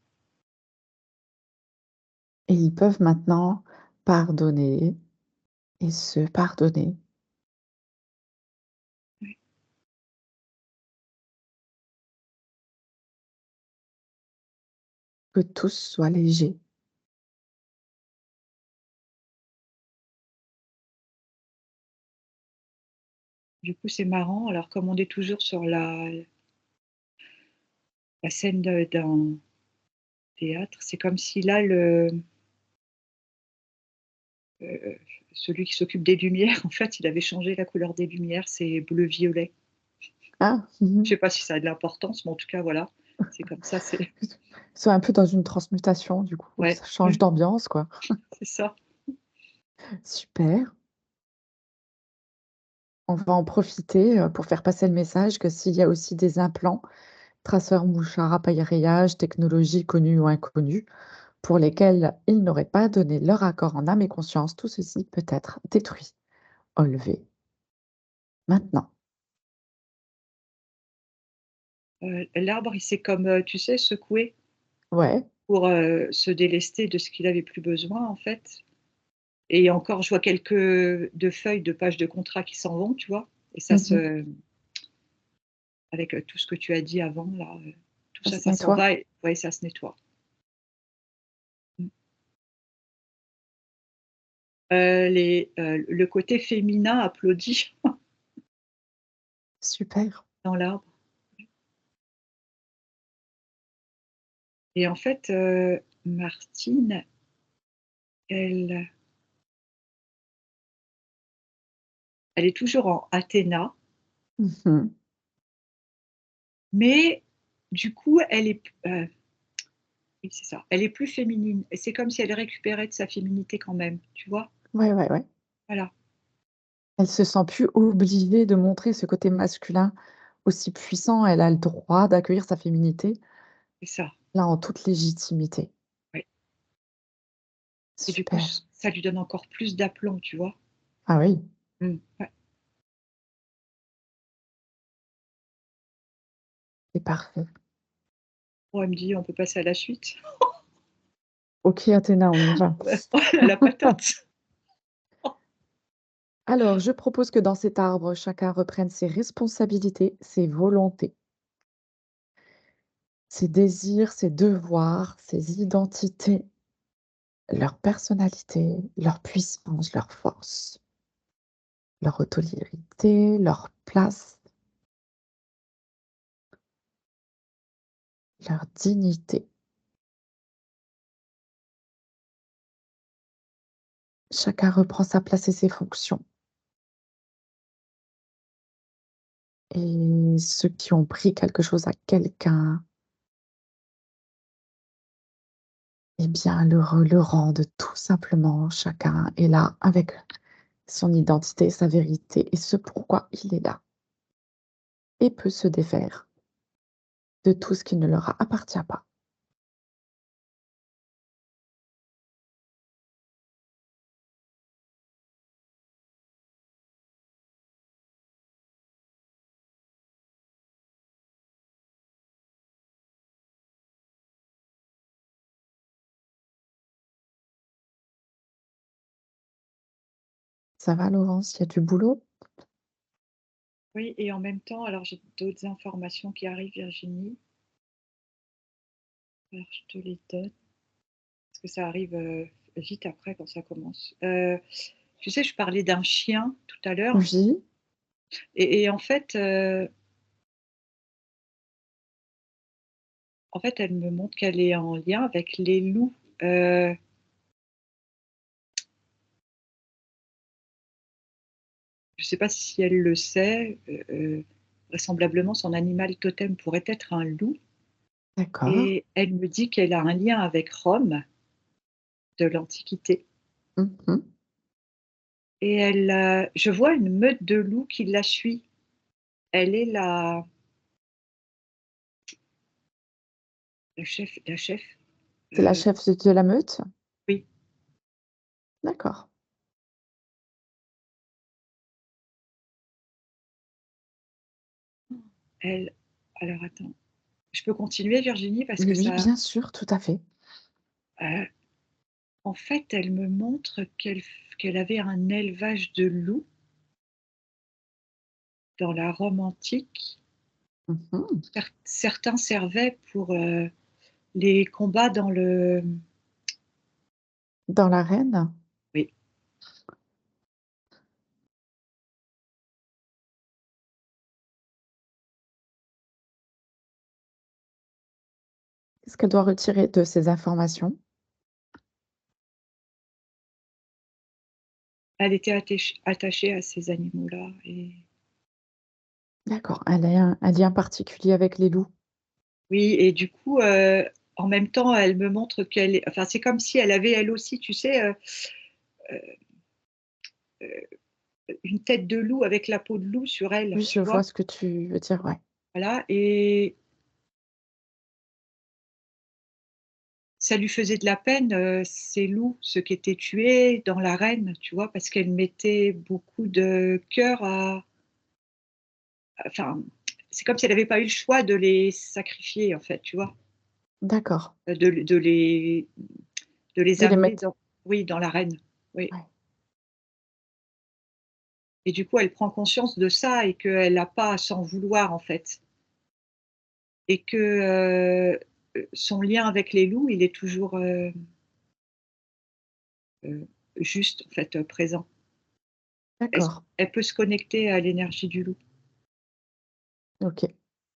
Et ils peuvent maintenant pardonner et se pardonner, ouais. que tous soient légers. Du coup, c'est marrant, alors comme on est toujours sur la la scène d'un théâtre, c'est comme si là le, heu, celui qui s'occupe des lumières, en fait, il avait changé la couleur des lumières, c'est bleu-violet. Ah! Mmh. Je sais pas si ça a de l'importance, mais en tout cas, voilà, c'est comme ça, c'est Ils sont un peu dans une transmutation du coup, ouais, ça change d'ambiance quoi. c'est ça. Super. On va en profiter, pour faire passer le message que s'il y a aussi des implants, traceurs, mouchards, appareillages, technologies connues ou inconnues, pour lesquels ils n'auraient pas donné leur accord en âme et conscience, tout ceci peut être détruit, enlevé, maintenant. L'arbre, il s'est comme, tu sais, secoué Ouais. pour, se délester de ce qu'il avait plus besoin, en fait. Et encore, je vois quelques de feuilles de pages de contrat qui s'en vont, tu vois? Et ça Mmh mh. se avec, tout ce que tu as dit avant là, tout Ça ça, se ça s'en nettoie. va et ouais, ça se nettoie. Mmh. Le côté féminin applaudit Super. dans l'arbre et en fait, Martine, elle elle est toujours en Athéna, Mmh mh. mais du coup, elle est p oui, c'est ça, elle est plus féminine et c'est comme si elle récupérait de sa féminité quand même, tu vois? Ouais, ouais, ouais. Voilà, Elle se sent plus obligée de montrer ce côté masculin aussi puissant. Elle a le droit d'accueillir sa féminité, c'est ça, là, en toute légitimité. ouais et du coup, Super. ça lui donne encore plus d'aplomb, tu vois? Ah oui, Ouais. c'est parfait. Oh, elle me dit: «On peut passer à la suite?» OK Athéna, on y va. Ouais, oh, elle a la patate. Alors, je propose que dans cet arbre, chacun reprenne ses responsabilités, ses volontés, ses désirs, ses devoirs, ses identités, leur personnalité, leur puissance, leur force, leur autorité, leur place, leur dignité. Chacun reprend sa place et ses fonctions. Et ceux qui ont pris quelque chose à quelqu'un, eh bien, le rendent tout simplement. Chacun est là avec son identité, sa vérité et ce pourquoi il est là et peut se défaire de tout ce qui ne leur appartient pas. Ça va Laurence, il y a du boulot? Oui et en même temps, alors j'ai d'autres informations qui arrivent, Virginie. Alors je te les donne parce que ça arrive, vite après quand ça commence. Tu sais, je parlais d'un chien tout à l'heure Oui, et en fait, elle me montre qu'elle est en lien avec les loups. Heu, je ne sais pas si elle le sait, vraisemblablement son animal totem pourrait être un loup d'accord. et elle me dit qu'elle a un lien avec Rome de l'Antiquité Mmh. et je vois une meute de loups qui la suit. Elle est la chef, C'est la heu, chef de la meute? oui, D'accord. elle alors attends, je peux continuer Virginie parce Oui, que oui, ça, bien sûr, tout à fait. heu, en fait, elle me montre qu'elle avait un élevage de loups dans la Rome antique. Mmh. Certains servaient pour, les combats dans le Dans l'arène? oui, Qu'est-ce qu'elle doit retirer de ces informations? Elle était attachée à ces animaux-là et D'accord, elle a un lien particulier avec les loups? oui et du coup, en même temps, elle me montre qu'elle est enfin, c'est comme si elle avait elle aussi, tu sais, une tête de loup avec la peau de loup sur elle, Oui, je tu vois vois? ce que tu veux dire, ouais. Voilà et ça lui faisait de la peine, ces loups, ceux qui étaient tués dans l'arène, tu vois? Parce qu'elle mettait beaucoup de cœur à enfin, c'est comme si elle avait pas eu le choix de les sacrifier, en fait, tu vois? D'accord, De les de les amener mettre dans oui, dans l'arène, oui ouais, et du coup, elle prend conscience de ça et qu'elle a pas à s'en vouloir, en fait et son lien avec les loups, il est toujours, heu, juste, en fait, présent. Elle d'accord, elle peut se connecter à l'énergie du loup. OK,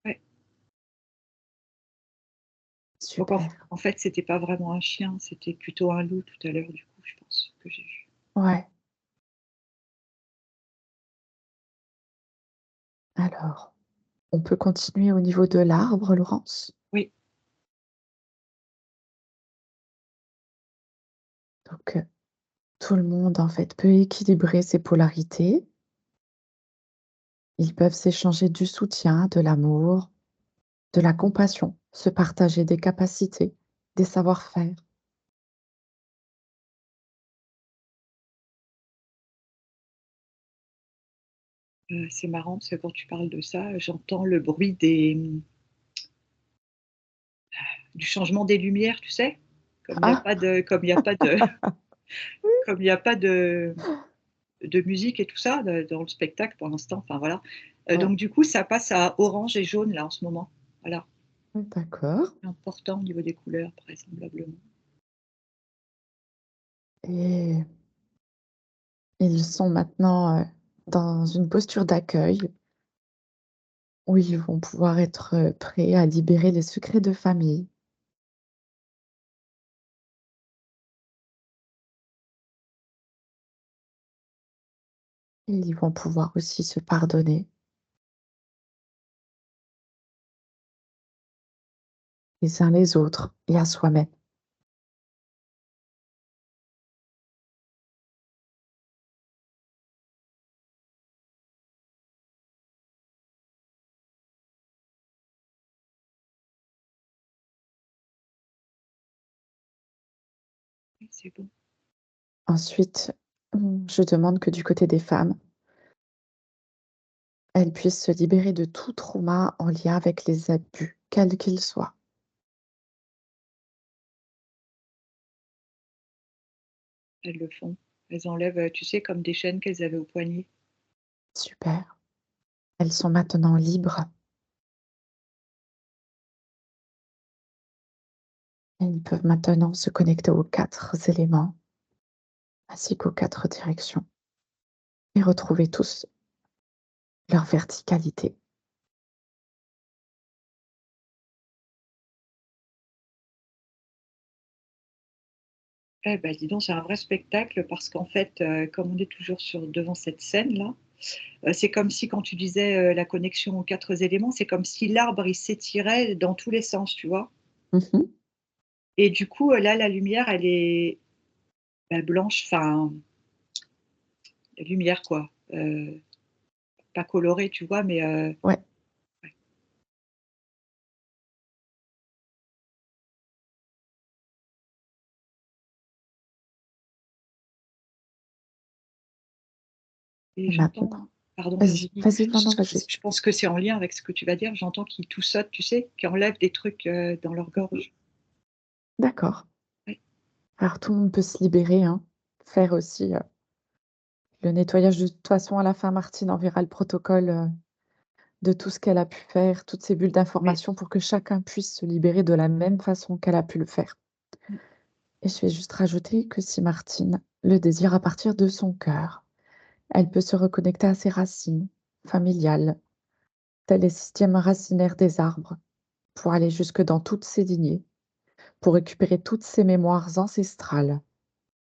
Ouais, donc super. en fait, c'était pas vraiment un chien, c'était plutôt un loup tout à l'heure, du coup, je pense, que j'ai vu. Ouais, alors, on peut continuer au niveau de l'arbre, Laurence? Oui, Donc, tout le monde, en fait, peut équilibrer ses polarités. Ils peuvent s'échanger du soutien, de l'amour, de la compassion, se partager des capacités, des savoir-faire. c'est marrant parce que quand tu parles de ça, j'entends le bruit du changement des lumières, tu sais? Comme il y a Ah! pas de comme il y a pas de comme il y a pas de musique et tout ça, dans le spectacle pour l'instant, enfin voilà. Ouais, Donc du coup, ça passe à orange et jaune là, en ce moment. Voilà, d'accord. important au niveau des couleurs vraisemblablement. Et ils sont maintenant, dans une posture d'accueil où ils vont pouvoir être, prêts à libérer les secrets de famille. Et ils vont pouvoir aussi se pardonner les uns les autres et à soi-même. Oui, c'est bon. Ensuite, je demande que du côté des femmes, elles puissent se libérer de tout trauma en lien avec les abus, quels qu'ils soient. Elles le font. Elles enlèvent, tu sais, comme des chaînes qu'elles avaient au poignet. Super. Elles sont maintenant libres et ils peuvent maintenant se connecter aux 4 éléments ainsi qu'aux 4 directions et retrouver tous leur verticalité. Eh bah, dis donc, c'est un vrai spectacle parce qu'en fait, comme on est toujours devant cette scène-là, c'est comme si quand tu disais, la connexion aux 4 éléments, c'est comme si l'arbre, il s'étirait dans tous les sens, tu vois? Mmh. Et du coup, là, la lumière, elle est, bah, blanche, enfin, la lumière quoi, pas colorée, tu vois? Mais, Ouais, ouais et et j'entends maintenant pardon, vas-y, vas-y. vas-y, non, non, vas-y. Je pense que c'est en lien avec ce que tu vas dire. J'entends qu'ils tout sautent, tu sais? Qu'ils enlèvent des trucs, dans leur Mmh. gorge. D'accord. Ouais, Alors tout le monde peut se libérer, hein, faire aussi, le nettoyage. De toute façon, à la fin, Martine enverra le protocole, de tout ce qu'elle a pu faire, toutes ces bulles oui. d'information pour que chacun puisse se libérer de la même façon qu'elle a pu le faire. Mmh. Et je vais juste rajouter que si Martine le désire à partir de son cœur, elle peut se reconnecter à ses racines familiales, tels les systèmes racinaires des arbres, pour aller jusque dans toutes ses lignées. pour récupérer toutes ses mémoires ancestrales,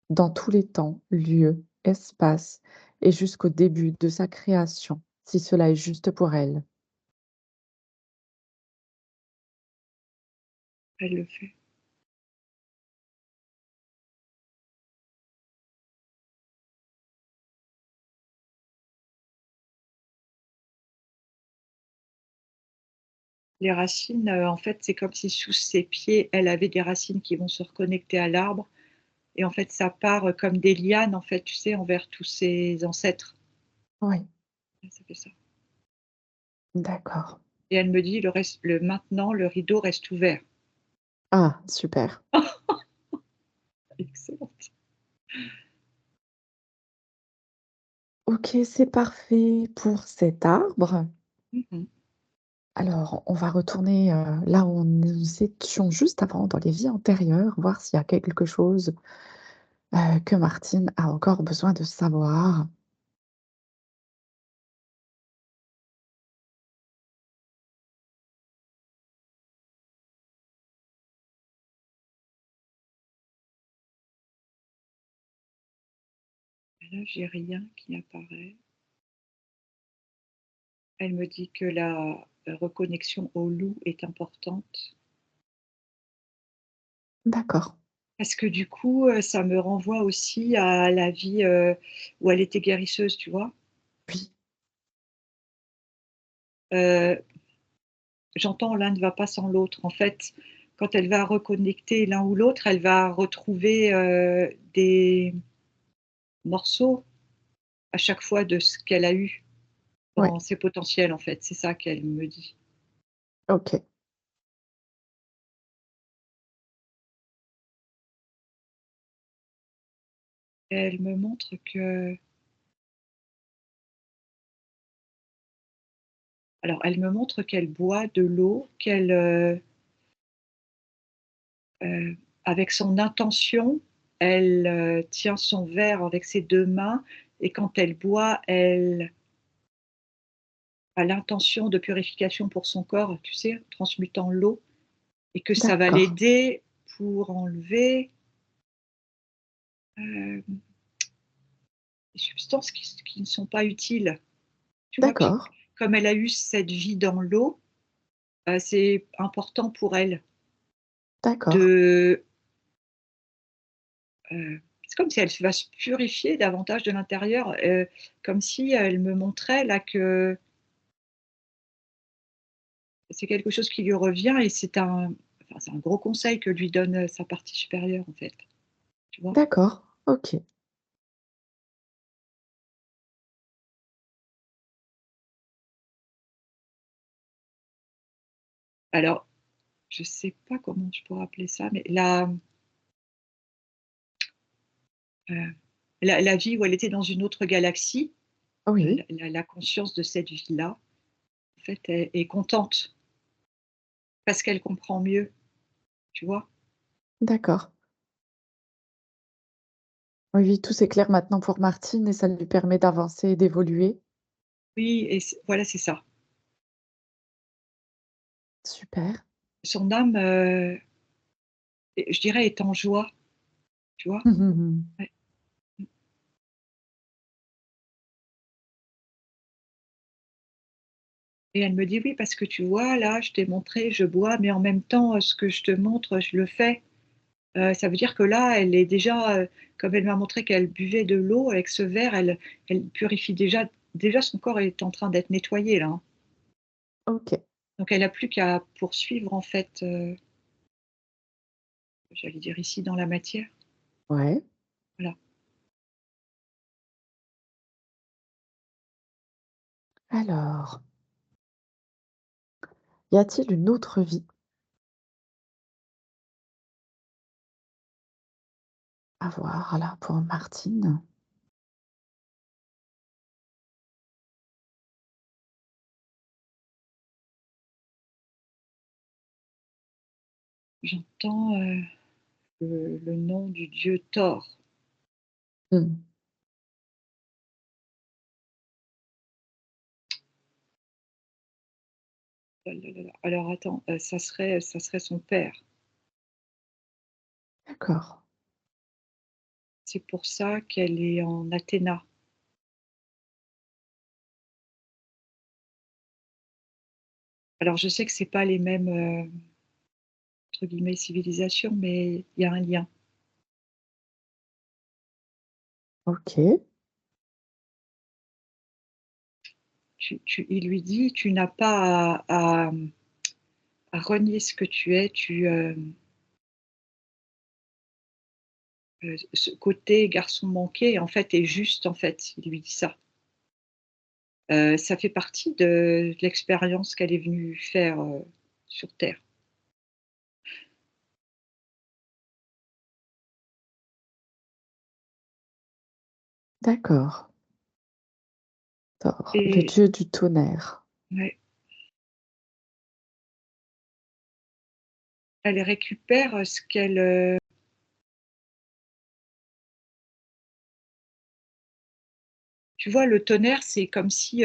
dans tous les temps, lieux, espaces et jusqu'au début de sa création, si cela est juste pour elle. Elle le fait. Les racines, en fait, c'est comme si sous ses pieds, elle avait des racines qui vont se reconnecter à l'arbre et en fait, ça part, comme des lianes, en fait, tu sais, envers tous ses ancêtres. Oui, Ouais, ça fait ça d'accord. et elle me dit: Le maintenant, le rideau reste ouvert». Ah, super. Excellente. OK, c'est parfait pour cet arbre. Mmh mh. Alors, on va retourner, là où nous étions juste avant, dans les vies antérieures, voir s'il y a quelque chose, que Martine a encore besoin de savoir. Là, j'ai rien qui apparaît. Elle me dit que la reconnexion au loup est importante D'accord. parce que du coup, ça me renvoie aussi à la vie, où elle était guérisseuse, tu vois? Oui, Heu, J'entends l'un ne va pas sans l'autre. En fait, quand elle va reconnecter l'un ou l'autre, elle va retrouver, des morceaux à chaque fois de ce qu'elle a eu ouais, dans ses potentiels, en fait. C'est ça qu'elle me dit. OK, Elle me montre que elle me montre qu'elle boit de l'eau, Heu, avec son intention, elle, tient son verre avec ses 2 mains et quand elle boit, elle a l'intention de purification pour son corps, tu sais, transmutant l'eau et que ça va d'accord, l'aider pour enlever, hem, des substances qui ne sont pas utiles. Tu vois? Qui d'accord, Comme elle a eu cette vie dans l'eau, c'est important pour elle d'accord, de, c'est comme si elle va se purifier davantage de l'intérieur, comme si elle me montrait là que c'est quelque chose qui lui revient et c'est un gros conseil que lui donne, sa partie supérieure, en fait, tu vois? d'accord, OK. Alors, je sais pas comment je pourrais appeler ça, mais heu, la vie où elle était dans une autre galaxie, Oui, la conscience de cette vie-là, en fait, est contente parce qu'elle comprend mieux, tu vois? d'accord. Oui, oui, tout s'éclaire maintenant pour Martine et ça lui permet d'avancer et d'évoluer. Oui et voilà, c'est ça. Super. Son âme, je dirais est en joie, tu vois? Mmh mh. Ouais. Mmh et elle me dit: «Oui, parce que tu vois, là, je t'ai montré, je bois, mais en même temps, ce que je te montre, je le fais». Ça veut dire que là, elle est déjà, comme elle m'a montré qu'elle buvait de l'eau avec ce verre, elle purifie déjà son corps est en train d'être nettoyé là, hein. OK. Donc elle a plus qu'à poursuivre en fait, j'allais dire ici dans la matière. Ouais. Voilà. Alors, y a-t-il une autre vie à voir là pour Martine? J'entends, le nom du dieu Thor. Mmh. Oh là là là. Alors attends, ça serait son père. D'accord. C'est pour ça qu'elle est en Athéna. Alors je sais que c'est pas les mêmes, entre guillemets «civilisations», mais il y a un lien. OK. Il lui dit: «Tu n'as pas à renier ce que tu es, ce côté garçon manqué, en fait, est juste», en fait, il lui dit ça. Ça fait partie de l'expérience qu'elle est venue faire, sur terre. D'accord. Thor, le Et dieu du tonnerre. ouais, elle récupère, ce qu'elle, tu vois, le tonnerre, c'est comme si,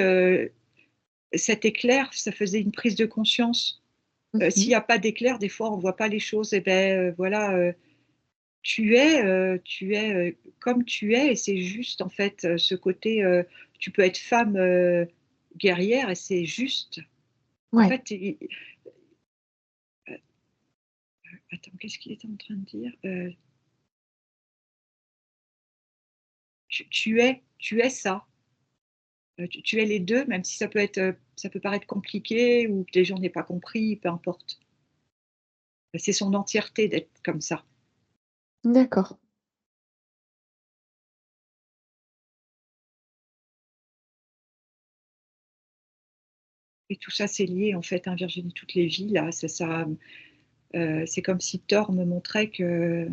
cet éclair, ça faisait une prise de conscience. S'il Mmh. y a pas d'éclair, des fois, on voit pas les choses et beh, voilà, tu es, comme tu es et c'est juste, en fait, ce côté, tu peux être femme, guerrière et c'est juste. En Ouais, fait, attends, qu'est-ce qu'il était en train de dire? Tu es ça, tu es les 2, même si ça peut être, ça peut paraître compliqué ou que les gens n'aient pas compris, peu importe. C'est son entièreté d'être comme ça d'accord. et tout ça, c'est lié, en fait, hein, Virginie, toutes les vies là, c'est comme si Thor me montrait que,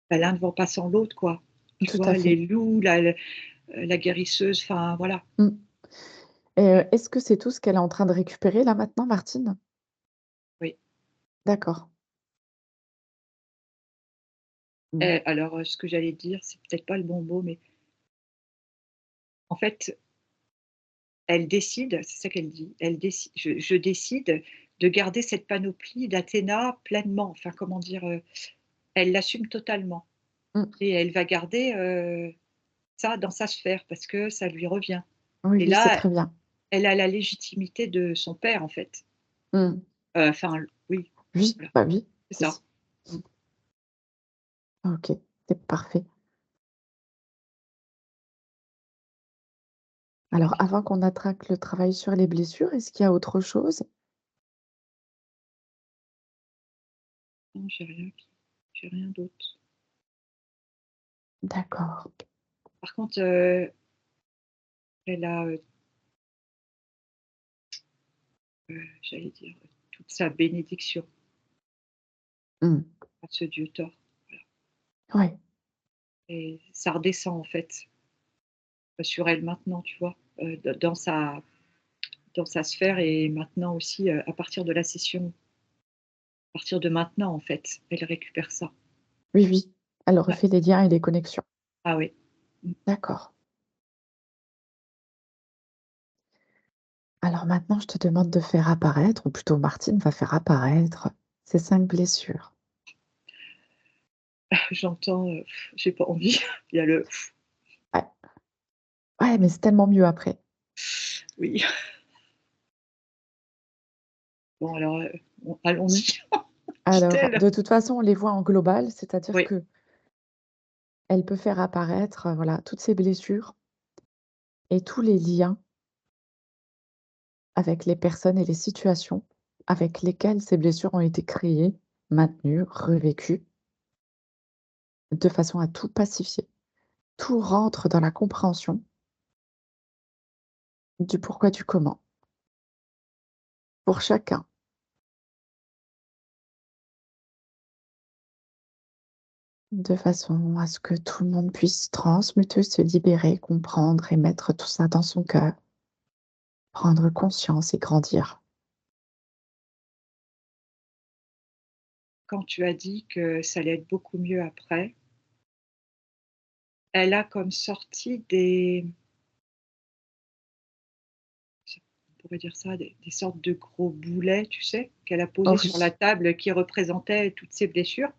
bah, l'un ne va pas sans l'autre, quoi. Tu Tout à vois? Les fait. loups, la guérisseuse, enfin voilà. Mmh. Et Mmh, est-ce que c'est tout ce qu'elle est en train de récupérer là maintenant, Martine? oui. D'accord. Mmh. Alors, ce que j'allais dire, c'est peut-être pas le bon mot, mais en fait, elle décide, c'est ça qu'elle dit, elle décide je décide de garder cette panoplie d'Athéna pleinement, enfin comment dire? Elle l'assume totalement Mmh. et elle va garder, ça dans sa sphère parce que ça lui revient Oui, et oui, c'est là, très bien. elle a la légitimité de son père, en fait. Mmh. Enfin, oui, Oui, voilà, bah, oui, c'est oui. ça. Mmh. OK, c'est parfait. Alors avant qu'on attaque le travail sur les blessures, est-ce qu'il y a autre chose? Non, j'ai rien d'autre. D'accord. Par contre, elle a, j'allais dire, toute sa bénédiction Mmh. à ce dieu Thor, voilà Ouais, et ça redescend, en fait, sur elle maintenant, tu vois? Dans sa sphère et maintenant aussi, à partir de la session, à partir de maintenant, en fait, elle récupère ça. oui, oui. Elle Ouais. refait les liens et les connexions. Ah oui. Mmh. D'accord. Alors maintenant, je te demande de faire apparaître, ou plutôt Martine va faire apparaître ces 5 blessures. J'entends, j'ai pas envie. Il y a le Ouais, ouais, mais c'est tellement mieux après. oui. Bon alors, allons-y. Alors, Quitte-t-elle? de toute façon, on les voit en global, c'est-à-dire Oui. que elle peut faire apparaître, voilà, toutes ces blessures et tous les liens avec les personnes et les situations avec lesquelles ces blessures ont été créées, maintenues, revécues, de façon à tout pacifier. Tout rentre dans la compréhension du pourquoi du comment, pour chacun, de façon à ce que tout le monde puisse transmuter, se libérer, comprendre et mettre tout ça dans son cœur, prendre conscience et grandir. Quand tu as dit que ça allait être beaucoup mieux après, elle a comme sorti on pourrait dire ça, des sortes de gros boulets, tu sais? Qu'elle a Oh posés sur la oui, table qui représentaient toutes ses blessures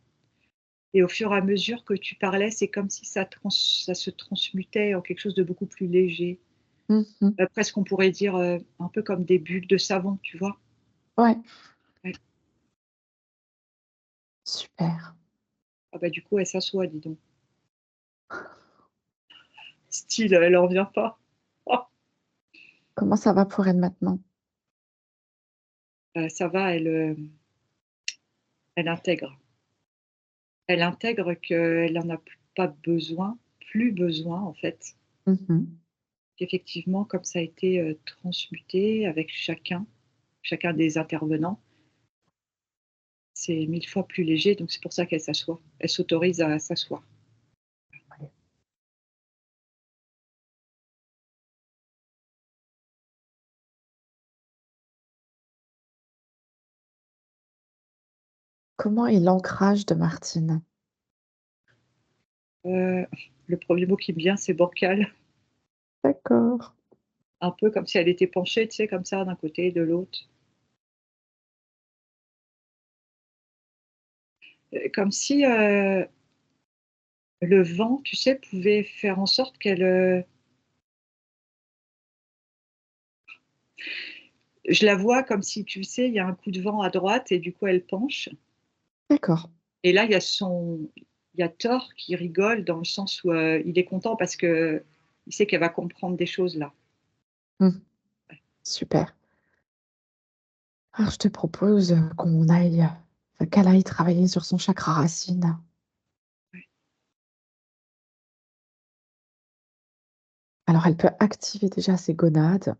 et au fur et à mesure que tu parlais, c'est comme si ça se transmutait en quelque chose de beaucoup plus léger. Mmh mh. Presque on pourrait dire, un peu comme des bulles de savon, tu vois? Ouais, Ouais. super. Ah bah, du coup, elle s'assoit, dis donc. Style, elle en revient pas. Comment ça va pour elle maintenant? Ça va, elle intègre. Elle intègre qu'elle en a pas besoin, plus besoin en fait. Mmh mh. Qu'effectivement, comme ça a été, transmuté avec chacun des intervenants, c'est 1000 fois plus léger, donc c'est pour ça qu'elle s'assoit. Elle s'autorise à s'asseoir. Ouais. Comment est l'ancrage de Martine? Heu, le premier mot qui me vient, c'est bancal. D'accord. Un peu comme si elle était penchée, tu sais, comme ça, d'un côté, de l'autre. Comme si, le vent, tu sais, pouvait faire en sorte qu'elle, je la vois comme si, tu sais, il y a un coup de vent à droite et du coup elle penche D'accord. et là il y a Thor qui rigole dans le sens où, il est content parce qu'il sait qu'elle va comprendre des choses là. Mmh. Super. Alors je te propose, qu'on aille, qu'elle aille travailler sur son chakra racine. Ouais, Alors elle peut activer déjà ses gonades.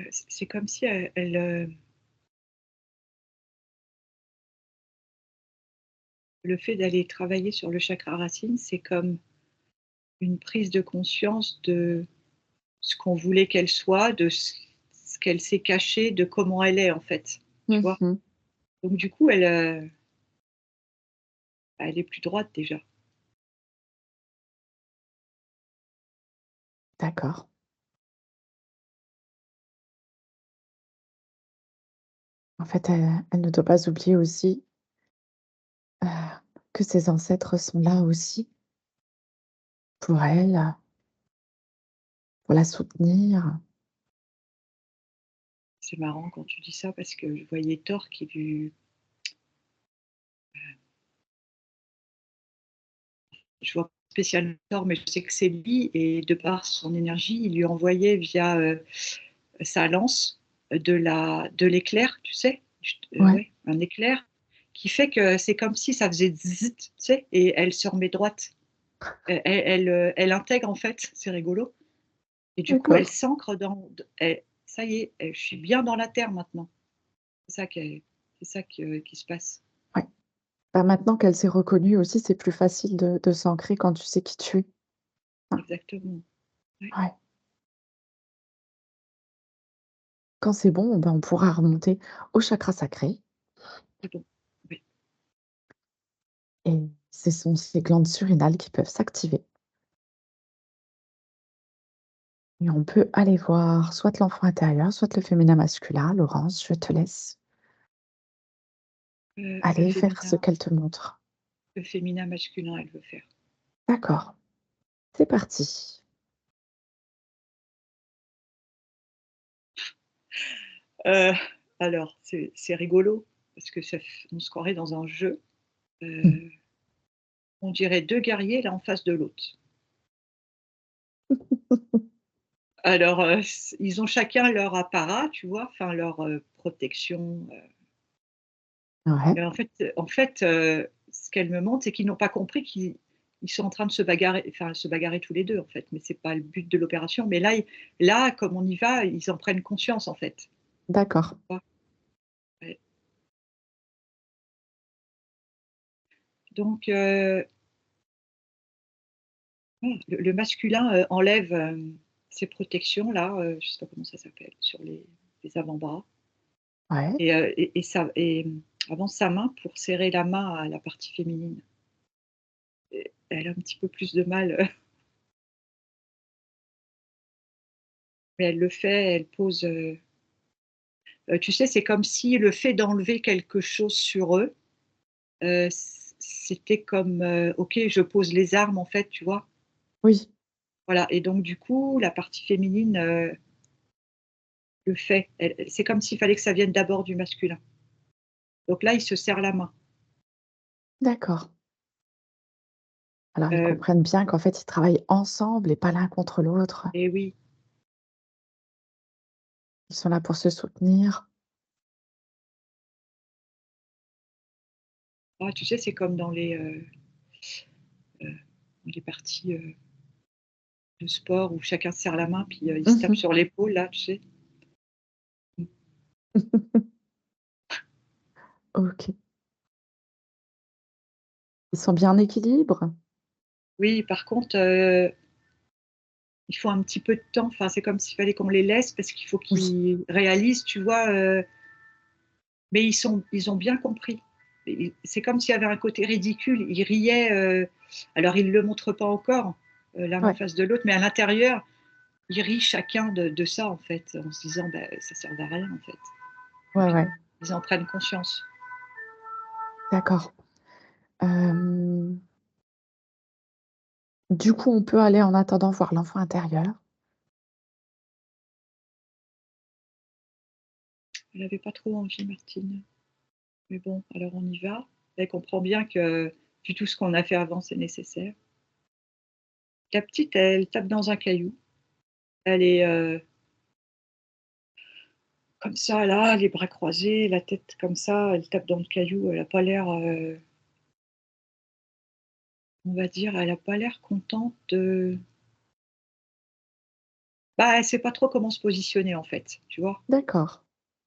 c'est comme si elle, le fait d'aller travailler sur le chakra racine, c'est comme une prise de conscience de ce qu'on voulait qu'elle soit, de ce qu'elle s'est cachée, de comment elle est en fait, tu Mmh vois? mh. Donc du coup elle est plus droite déjà. D'accord. En fait, elle ne doit pas oublier aussi, heu, que ses ancêtres sont là aussi pour elle, pour la soutenir. C'est marrant quand tu dis ça parce que je voyais Thor qui lui je vois pas spécialement Thor, mais je sais que c'est lui et de par son énergie, il lui envoyait via, sa lance, de l'éclair, tu sais? Ouais, Ouais, un éclair qui fait que c'est comme si ça faisait «dzzt», tu sais? Et elle se remet droite. Elle intègre en fait, c'est rigolo et du coup elle d'accord. s'ancre dans d elle ça y est, je suis bien dans la terre maintenant. C'est ça qui se passe. Ouais. Bah, maintenant qu'elle s'est reconnue aussi, c'est plus facile de s'ancrer quand tu sais qui tu es. Exactement. Ouais, Ouais. Quand c'est bon, ben, on pourra remonter au chakra sacré c'est bon. Oui. et ce sont ces glandes surrénales qui peuvent s'activer et on peut aller voir soit l'enfant intérieur, soit le féminin masculin. Laurence, je te laisse Le aller faire ce féminin qu'elle te montre. le féminin masculin, elle veut faire. D'accord, c'est parti. Heu, alors c'est rigolo parce que ça f on se croirait dans un jeu. Mmh. Heu, on dirait 2 guerriers l'un en face de l'autre. Alors, ils ont chacun leur apparat, tu vois? Enfin leur, protection, Ouais, et ce qu'elle me montre, c'est qu'ils n'ont pas compris qu'ils sont en train de se bagarrer tous les 2 en fait, mais c'est pas le but de l'opération. Mais là, comme on y va, ils en prennent conscience en fait, d'accord. tu vois? Ouais. Donc le masculin, enlève, ses protections là, je sais pas comment ça s'appelle, sur les avant-bras Ouais. Avance sa main pour serrer la main à la partie féminine. Et elle a un petit peu plus de mal, mais elle le fait, elle pose, tu sais, c'est comme si le fait d'enlever quelque chose sur eux, c'était comme, OK, je pose les armes en fait, tu vois? Oui. Voilà, et donc du coup, la partie féminine, le fait. C'est comme s'il fallait que ça vienne d'abord du masculin. Donc là, ils se serrent la main. D'accord. Alors ils Heu comprennent bien qu'en fait, ils travaillent ensemble et pas l'un contre l'autre. et oui. Ils sont là pour se soutenir. Ah, tu sais, c'est comme heu, les parties, de sport où chacun se serre la main puis, ils se tapent Mmh. sur l'épaule là, tu sais? Mmh. OK. Ils sont bien en équilibre? Oui, par contre, il faut un petit peu de temps, enfin, c'est comme s'il fallait qu'on les laisse parce qu'il faut Oui. qu'ils réalisent, tu vois? Mais ils ont bien compris. Et c'est comme s'il y avait un côté ridicule. Ils riaient, alors ils le montrent pas encore, l'un en Ouais. face de l'autre, mais à l'intérieur, ils rient chacun de ça, en fait, en se disant: «Bah, ça servait à rien, en fait». Donc Ouais, ouais. ils en prennent conscience. D'accord. Hem, du coup, on peut aller en attendant voir l'enfant intérieur? Elle avait pas trop envie, Martine, mais bon, alors on y va. Elle comprend bien que, vu tout ce qu'on a fait avant, c'est nécessaire. La petite, elle tape dans un caillou. Elle est, comme ça là, les bras croisés, la tête comme ça, elle tape dans le caillou. Elle a pas l'air, on va dire, elle a pas l'air contente de, bah, elle sait pas trop comment se positionner, en fait, tu vois? D'accord.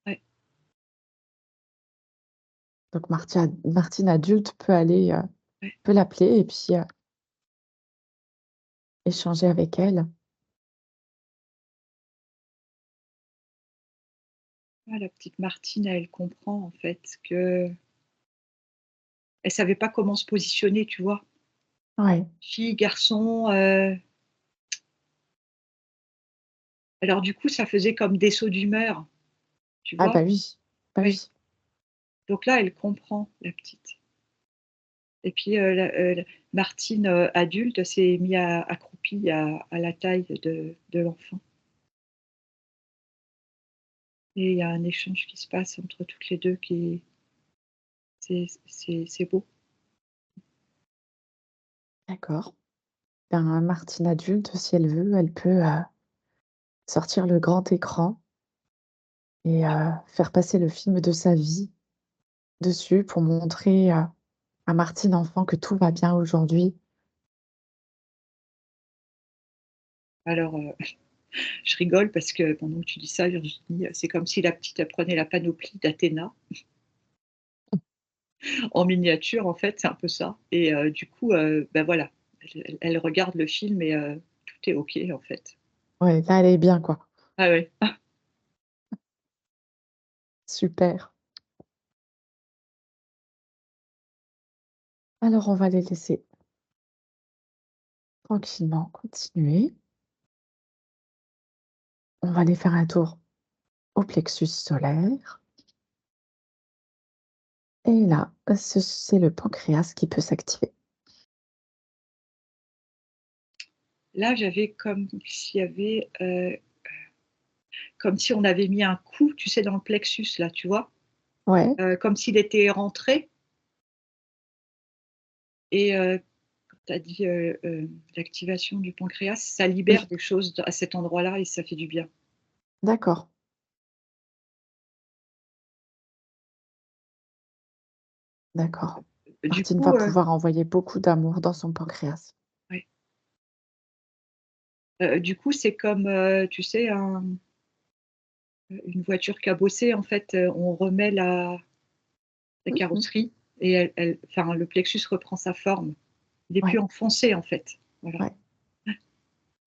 Ouais, Donc Martine adulte peut aller, ouais. peut l'appeler et puis, échanger avec elle. Ah, la petite Martine, elle comprend, en fait, qu'elle savait pas comment se positionner, tu vois? Ouais. Fille, garçon, alors du coup, ça faisait comme des sauts d'humeur, tu Ah vois? bah oui. Bah Ouais, oui. donc là, elle comprend, la petite, et puis, la Martine, adulte, s'est mis à accroupie à la taille de l'enfant, et il y a un échange qui se passe entre toutes les 2 qui c'est beau. D'accord. Ben, Martine adulte, si elle veut, elle peut, sortir le grand écran et faire passer le film de sa vie dessus pour montrer, à Martine enfant que tout va bien aujourd'hui. Alors, je rigole parce que pendant que tu dis ça, Virginie, c'est comme si la petite, elle prenait la panoplie d'Athéna en miniature, en fait, c'est un peu ça, et du coup, bah, voilà, elle regarde le film et tout est OK, en fait. Ouais, là, elle est bien, quoi. Ah ouais. Super. Alors on va les laisser tranquillement continuer. On va aller faire un tour au plexus solaire et là, c'est le pancréas qui peut s'activer. Là, j'avais comme s'il y avait, comme si on avait mis un coup, tu sais, dans le plexus là, tu vois? Ouais. Comme s'il était rentré, et quand tu as dit, l'activation du pancréas, ça libère Oui, des choses à cet endroit-là et ça fait du bien. d'accord, d'accord. Du Martine va coup, pouvoir envoyer beaucoup d'amour dans son pancréas. ouais, du coup, c'est comme, tu sais, une voiture cabossée, en fait, on remet la Mmh. carrosserie et enfin, le plexus reprend sa forme. Il est plus Ouais, enfoncé, en fait. Voilà. ouais.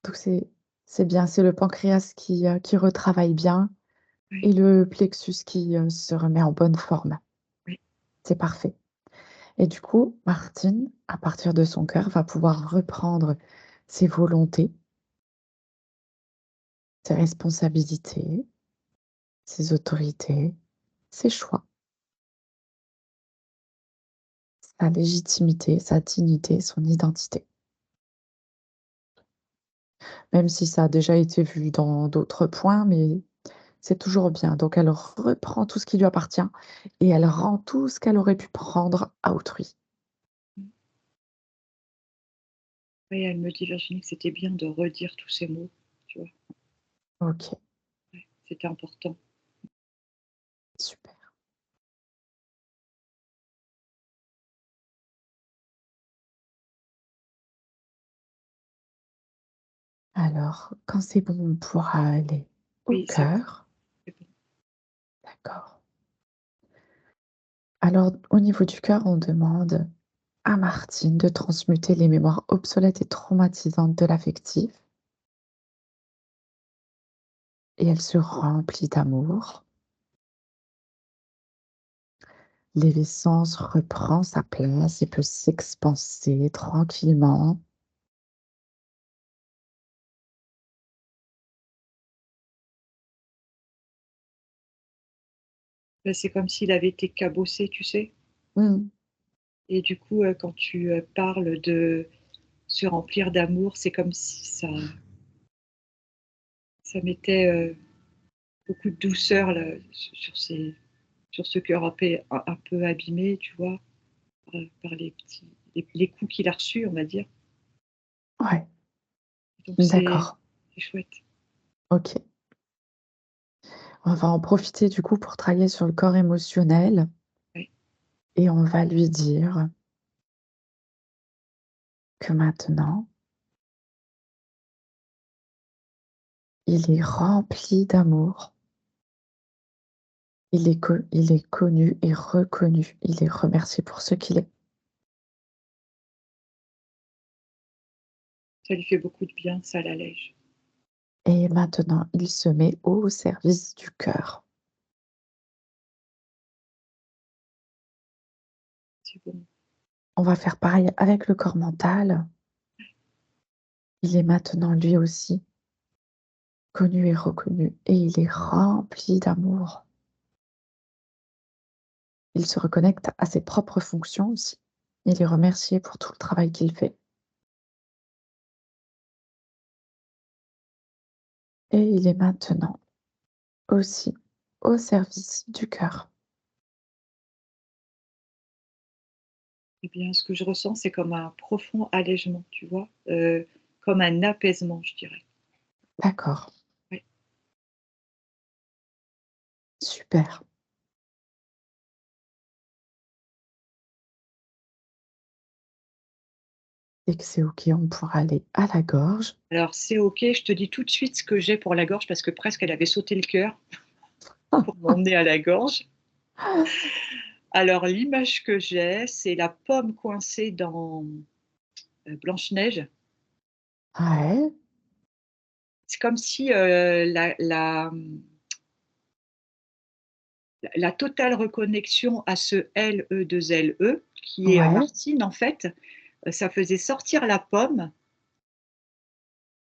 Donc c'est bien, c'est le pancréas qui retravaille bien oui, et le plexus qui, se remet en bonne forme. oui, C'est parfait. Et du coup, Martine, à partir de son cœur, va pouvoir reprendre ses volontés, ses responsabilités, ses autorités, ses choix, sa légitimité, sa dignité, son identité. Même si ça a déjà été vu dans d'autres points, mais c'est toujours bien. Donc elle reprend tout ce qui lui appartient et elle rend tout ce qu'elle aurait pu prendre à autrui. mmh. Oui, elle me dit, Virginie, que c'était bien de redire tous ces mots, tu vois? OK, Ouais, c'était important. super. Alors, quand c'est bon, on pourra aller au Oui, cœur. c'est bon. D'accord. Alors, au niveau du cœur, on demande à Martine de transmuter les mémoires obsolètes et traumatisantes de l'affectif et elle se remplit d'amour. L'essence reprend sa place et peut s'expanser tranquillement. Bah, c'est comme s'il avait été cabossé, tu sais? Mmh. Et du coup, quand tu, parles de se remplir d'amour, c'est comme si ça mettait, beaucoup de douceur là, sur ce cœur un peu abîmé, tu vois? Par les coups qu'il a reçus, on va dire. Ouais, Donc d'accord. c'est chouette. OK. On va en profiter du coup pour travailler sur le corps émotionnel Ouais. et on va lui dire que maintenant, il est rempli d'amour, il est connu et reconnu, il est remercié pour ce qu'il est. Ça lui fait beaucoup de bien, ça l'allège. Et maintenant, il se met au service du cœur. C'est bon. On va faire pareil avec le corps mental. Il est maintenant lui aussi connu et reconnu et il est rempli d'amour. Il se reconnecte à ses propres fonctions aussi. Il est remercié pour tout le travail qu'il fait et il est maintenant aussi au service du cœur. Eh bien, ce que je ressens, c'est comme un profond allègement, tu vois? Comme un apaisement, je dirais. D'accord, Ouais. super. Dès que c'est OK, on pourra aller à la gorge. Alors c'est OK, je te dis tout de suite ce que j'ai pour la gorge parce que presque elle avait sauté le cœur pour m'emmener à la gorge. Alors l'image que j'ai, c'est la pomme coincée dans, Blanche Neige. Ouais, C'est comme si, la totale reconnexion à ce L-E-2-L-E qui est, ouais. Martine en fait, ça faisait sortir la pomme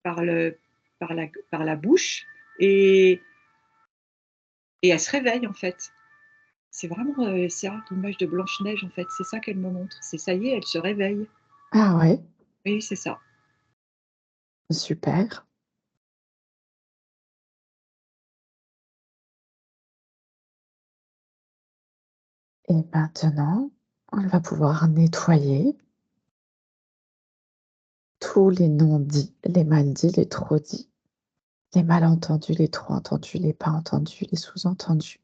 par le par la bouche et elle se réveille en fait. C'est vraiment, ça l'image de Blanche Neige en fait, c'est ça qu'elle me montre. C'est ça y est, elle se réveille. Ah ouais, Oui, c'est ça. super. Et maintenant, on va pouvoir nettoyer tous les non-dits, les mal-dits, les trop-dits, les malentendus, les trop entendus, les pas entendus, les sous-entendus.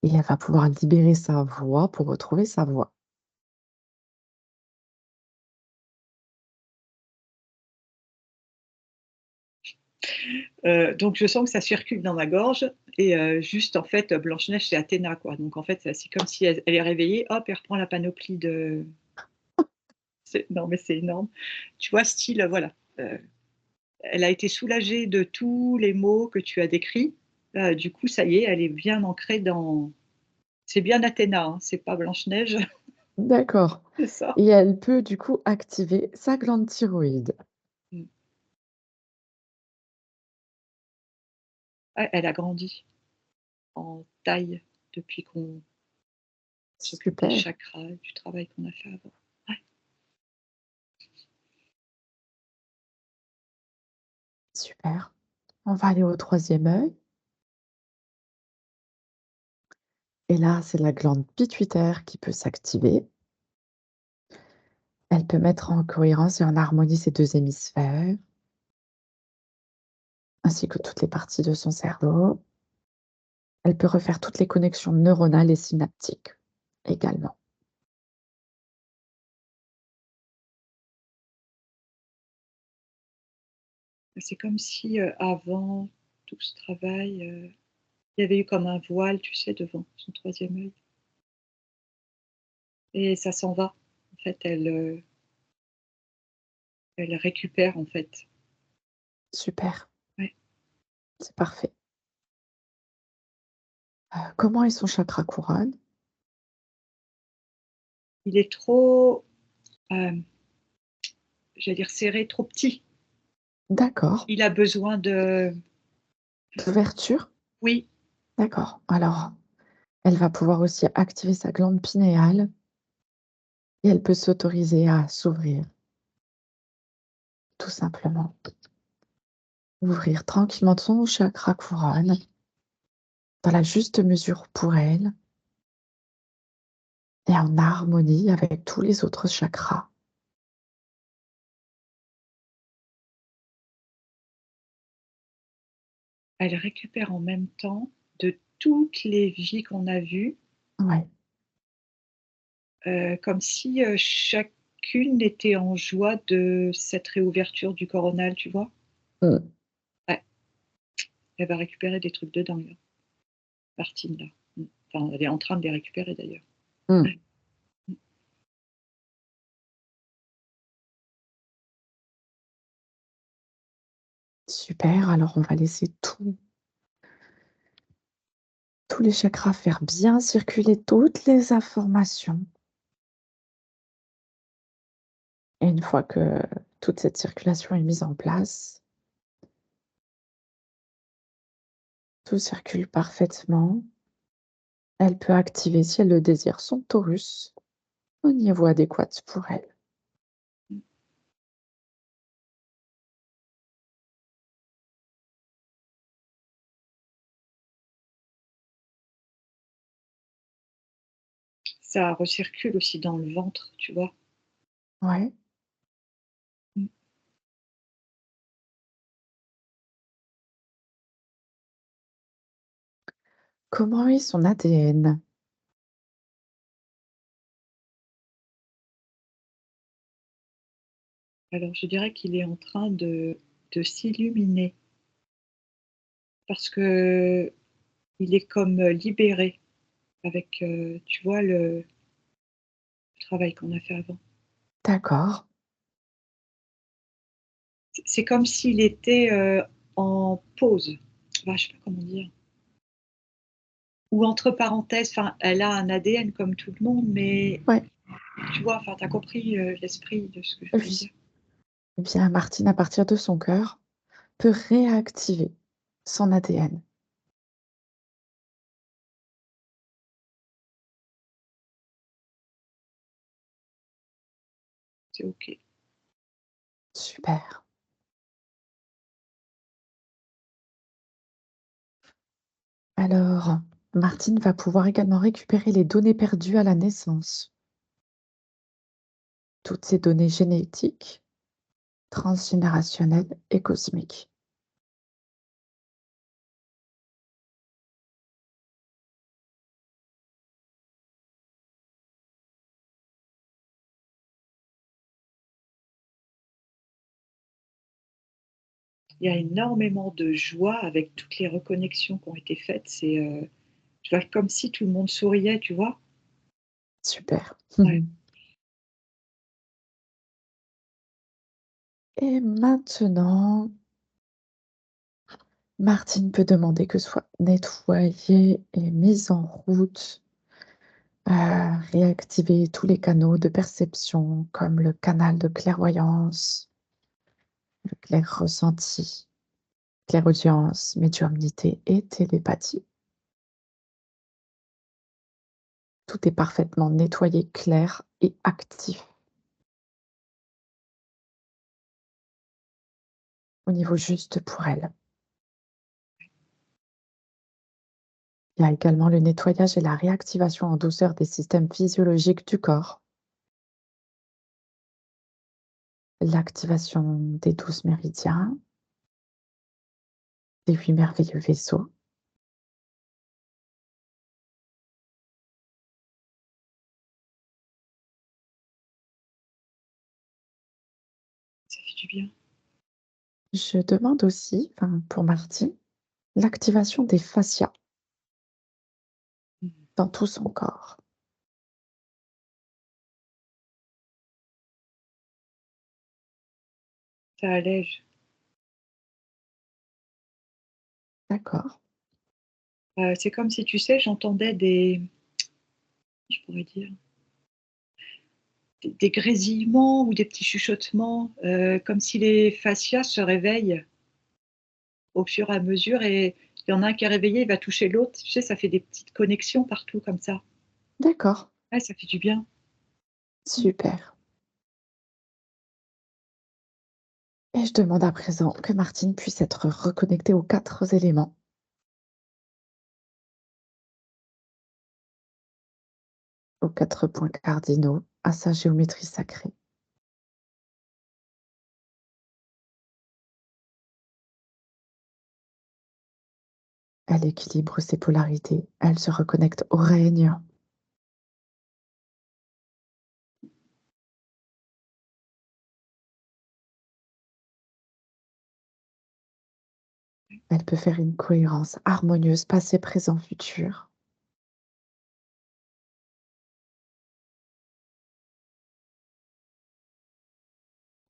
Et elle va pouvoir libérer sa voix pour retrouver sa voix. Donc je sens que ça circule dans ma gorge et juste en fait, Blanche Neige c'est Athéna quoi. Donc en fait, c'est comme si elle est réveillée, hop, elle reprend la panoplie de c'est non mais c'est énorme. Tu vois style, voilà, elle a été soulagée de tous les maux que tu as décrits. Du coup, ça y est, elle est bien ancrée dans c'est bien Athéna, hein, c'est pas Blanche-Neige, D'accord, c'est ça. et elle peut du coup activer sa glande thyroïde. Mmh. Ouais, elle a grandi en taille depuis qu'on s'occupe des Super, chakras, du travail qu'on a fait avant. Ouais, super. On va aller au troisième œil et là, c'est la glande pituitaire qui peut s'activer. Elle peut mettre en cohérence et en harmonie ses 2 hémisphères, ainsi que toutes les parties de son cerveau. Elle peut refaire toutes les connexions neuronales et synaptiques également. c'est comme si, avant tout ce travail, il y avait eu comme un voile, tu sais, devant son troisième œil et ça s'en va. En fait, elle récupère, en fait. Super, Ouais. c'est parfait. Comment est son chakra couronne? Il est trop, hem, j'allais dire serré, trop petit. D'accord. Il a besoin de D'ouverture? oui, D'accord. Alors, elle va pouvoir aussi activer sa glande pinéale et elle peut s'autoriser à s'ouvrir, tout simplement. Ouvrir tranquillement son chakra couronne dans la juste mesure pour elle et en harmonie avec tous les autres chakras. elle récupère en même temps de toutes les vies qu'on a vues, Ouais. comme si, chacune était en joie de cette réouverture du coronal, tu vois? Mmh. Ouais, elle va récupérer des trucs de dingue, Martine là. Mmh. Enfin, elle est en train de les récupérer d'ailleurs. Mmh. Ouais. Mmh. Super, alors on va laisser tous les chakras faire bien circuler toutes les informations et une fois que toute cette circulation est mise en place, tout circule parfaitement. Elle peut activer, si elle le désire, son torus au niveau adéquat pour elle. Mmh. Ça recircule aussi dans le ventre, tu vois? Ouais. Mmh. Comment est son ADN? Alors je dirais qu'il est en train de s'illuminer parce qu'il est comme, libéré avec, tu vois, le travail qu'on a fait avant. D'accord, C'est comme s'il était, en pause. Bah, je sais pas comment dire. Ou entre parenthèses, enfin, elle a un ADN comme tout le monde, mais ouais, tu vois, enfin, tu as compris, l'esprit de ce que je voulais oui. dire. Eh bien, Martine, à partir de son cœur, peut réactiver son ADN. C'est OK. Super. Alors, Martine va pouvoir également récupérer les données perdues à la naissance, toutes ces données génétiques, transgénérationnelles et cosmiques. Il y a énormément de joie avec toutes les reconnexions qui ont été faites. C'est, tu vois, comme si tout le monde souriait, tu vois? Super. Ouais. Et maintenant, Martine peut demander que soit nettoyé et mis en route, réactiver tous les canaux de perception comme le canal de clairvoyance, le clair ressenti, clairaudience, médiumnité et télépathie. Tout est parfaitement nettoyé, clair et actif. Au niveau juste pour elle. Il y a également le nettoyage et la réactivation en douceur des systèmes physiologiques du corps, l'activation des 12 méridiens, des 8 merveilleux vaisseaux, Ça fait du bien. je demande aussi, enfin, pour Martine, l'activation des fascias Mmh. dans tout son corps. Ça allège. D'accord, C'est comme si, tu sais, j'entendais des, je pourrais dire, des grésillements ou des petits chuchotements, comme si les fascias se réveillent au fur et à mesure et il y en a un qui est réveillé, il va toucher l'autre. Tu sais, ça fait des petites connexions partout comme ça. d'accord, Ouais, ça fait du bien. Mmh. super. Et je demande à présent que Martine puisse être reconnectée aux 4 éléments, aux 4 points cardinaux, à sa géométrie sacrée. Elle équilibre ses polarités, elle se reconnecte au règne. Elle peut faire une cohérence harmonieuse passé, présent, futur.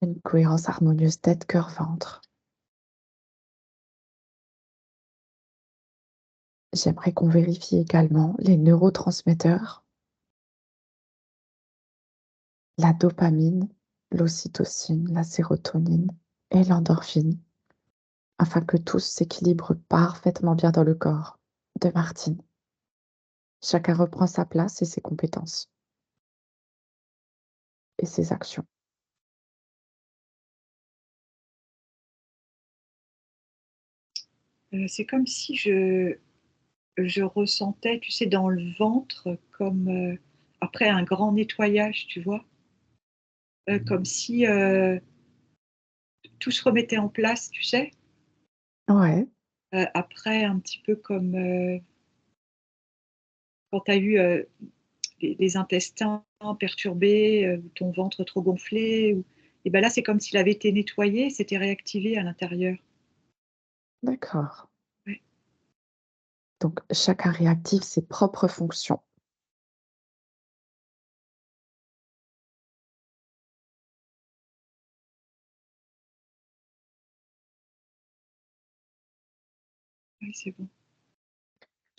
Une cohérence harmonieuse tête, cœur, ventre. J'aimerais qu'on vérifie également les neurotransmetteurs, la dopamine, l'ocytocine, la sérotonine et l'endorphine, afin que tous s'équilibrent parfaitement bien dans le corps de Martine. Chacun reprend sa place et ses compétences et ses actions. C'est comme si je ressentais, tu sais, dans le ventre comme, après un grand nettoyage, tu vois? Comme si, tout se remettait en place, tu sais? Ouais, Après un petit peu comme, quand tu as eu, les intestins perturbés, ou ton ventre trop gonflé ou et bah, là, c'est comme s'il avait été nettoyé, c'était réactivé à l'intérieur. d'accord. Ouais, Donc chacun réactive ses propres fonctions. ouais, c'est bon.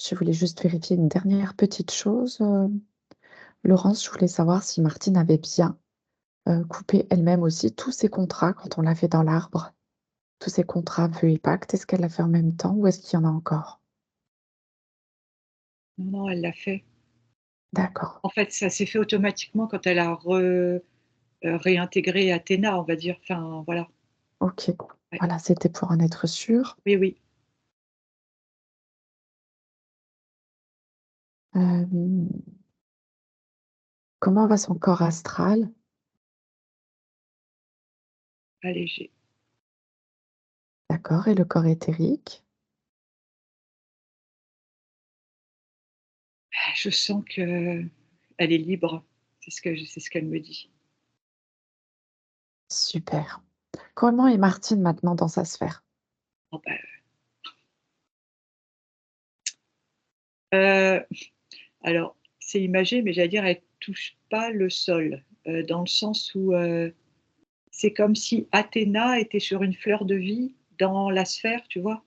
Je voulais juste vérifier une dernière petite chose, Laurence, je voulais savoir si Martine avait bien, coupé elle-même aussi tous ses contrats quand on l'a fait dans l'arbre. Tous ses contrats vœux et pactes, est-ce qu'elle l'a fait en même temps ou est-ce qu'il y en a encore? Non, non, elle l'a fait. D'accord, En fait, ça s'est fait automatiquement quand elle a réintégré Athéna, on va dire. Enfin, voilà. OK. Ouais. Voilà, c'était pour en être sûre. Oui, oui. Hem, comment va son corps astral? Allégé. D'accord, et le corps éthérique? Je sens qu'elle est libre. C'est ce qu'elle me dit. Super. Comment est Martine maintenant dans sa sphère? Bon, bah, heu, alors, c'est imagé, mais j'allais dire, elle touche pas le sol, dans le sens où, c'est comme si Athéna était sur une fleur de vie dans la sphère, tu vois?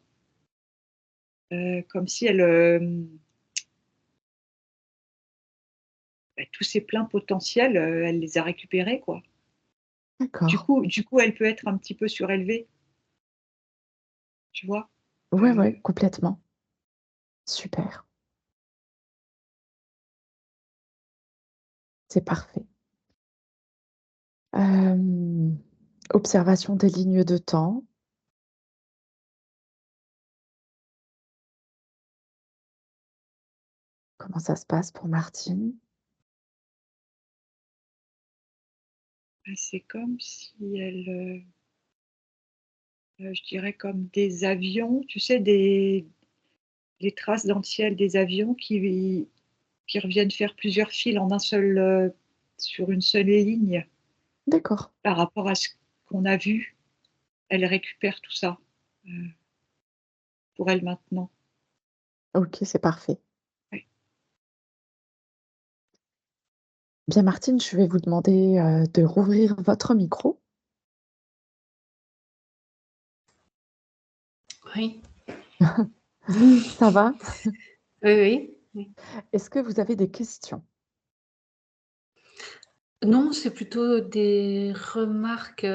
comme si elle, bah, tous ses pleins potentiels, elle les a récupérés, quoi. D'accord. Du coup, elle peut être un petit peu surélevée, tu vois? Ouais, ouais, Heu, complètement. Super, c'est parfait. Hem, observation des lignes de temps. Comment ça se passe pour Martine? bah, c'est comme si elle, je dirais comme des avions, tu sais, des traces dans le ciel des avions qui reviennent faire plusieurs fils en un seul, sur une seule ligne D'accord. par rapport à ce qu'on a vu. Elle récupère tout ça, heu, pour elle maintenant. OK, c'est parfait. Ouais. Bien Martine, je vais vous demander, de rouvrir votre micro. Oui. Ça va? Oui, oui, oui. Est-ce que vous avez des questions? Non, c'est plutôt des remarques,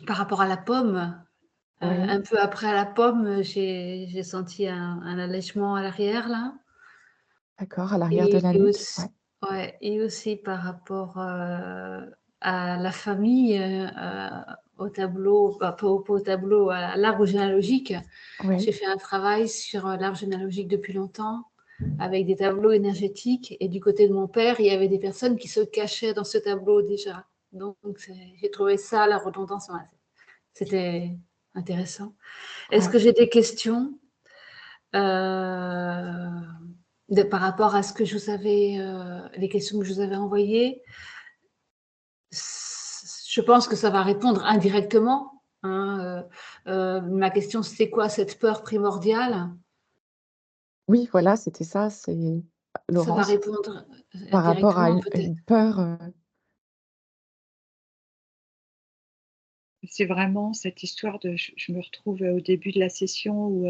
par rapport à la pomme. Oui, Un peu après la pomme, j'ai senti un allègement à l'arrière là d'accord, à l'arrière de la et nuque? aussi Ouais, ouais et aussi par rapport, à la famille, au tableau, pas au tableau, à l'arbre généalogique. oui, J'ai fait un travail sur, l'arbre généalogique depuis longtemps, avec des tableaux énergétiques et du côté de mon père, il y avait des personnes qui se cachaient dans ce tableau déjà. Donc j'ai trouvé ça, la redondance, ouais, c'était intéressant. Est-ce ouais. que j'ai des questions, heu, par rapport à ce que je vous avais, les questions que je vous avais envoyées? Je pense que ça va répondre indirectement, hein, ma question, c'était quoi cette peur primordiale? Oui, voilà, c'était ça, c'est Ça va Laurence, répondre, par rapport à directement une peut-être. peur, C'est vraiment cette histoire de je me retrouve, au début de la session où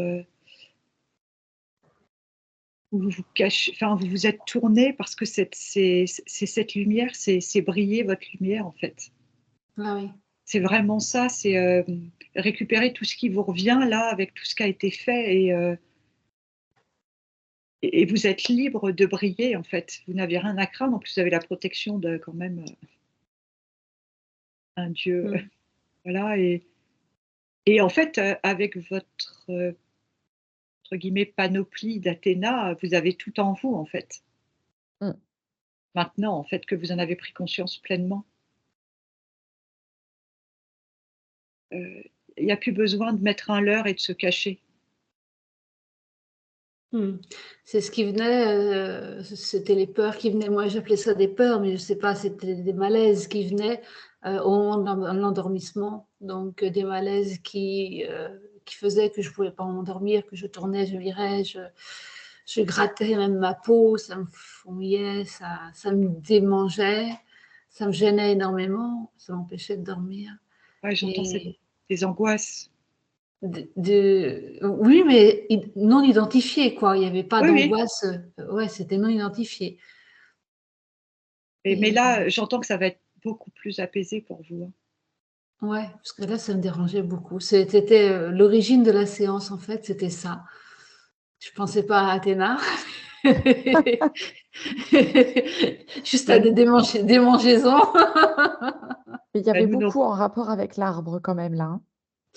vous vous cachez, enfin, vous vous êtes tournés parce que c'est cette lumière, c'est briller votre lumière, en fait. Ah oui. C'est vraiment ça, c'est, récupérer tout ce qui vous revient là, avec tout ce qui a été fait et vous êtes libre de briller, en fait. Vous n'avez rien à craindre. En plus, vous avez la protection de quand même, un dieu, Mmh. voilà et en fait, avec votre, entre guillemets «panoplie d'Athéna», vous avez tout en vous, en fait. mmh, Maintenant, en fait, que vous en avez pris conscience pleinement. Il y a plus besoin de mettre un leurre et de se cacher. Mmh. C'est ce qui venait, c'était les peurs qui venaient. Moi, j'appelais ça des peurs, mais je sais pas, c'était des malaises qui venaient, au moment de l'endormissement. Donc, des malaises qui faisaient que je pouvais pas m'endormir, que je tournais, je virais, je grattais même ma peau, ça me fouillait, ça me démangeait, ça me gênait énormément, ça m'empêchait de dormir Ouais, j'entends, c'est et des angoisses. oui, mais non identifié, quoi. Il y avait pas Oui, oui, d'angoisse, ouais, c'était non identifié mais et là, j'entends que ça va être beaucoup plus apaisé pour vous, hein. ouais, parce que là, ça me dérangeait beaucoup. C'était, l'origine de la séance, en fait, c'était ça. Je pensais pas à Athéna. Juste à Bah, des démangeaisons. il y bah, avait nous non beaucoup en rapport avec l'arbre quand même là, hein?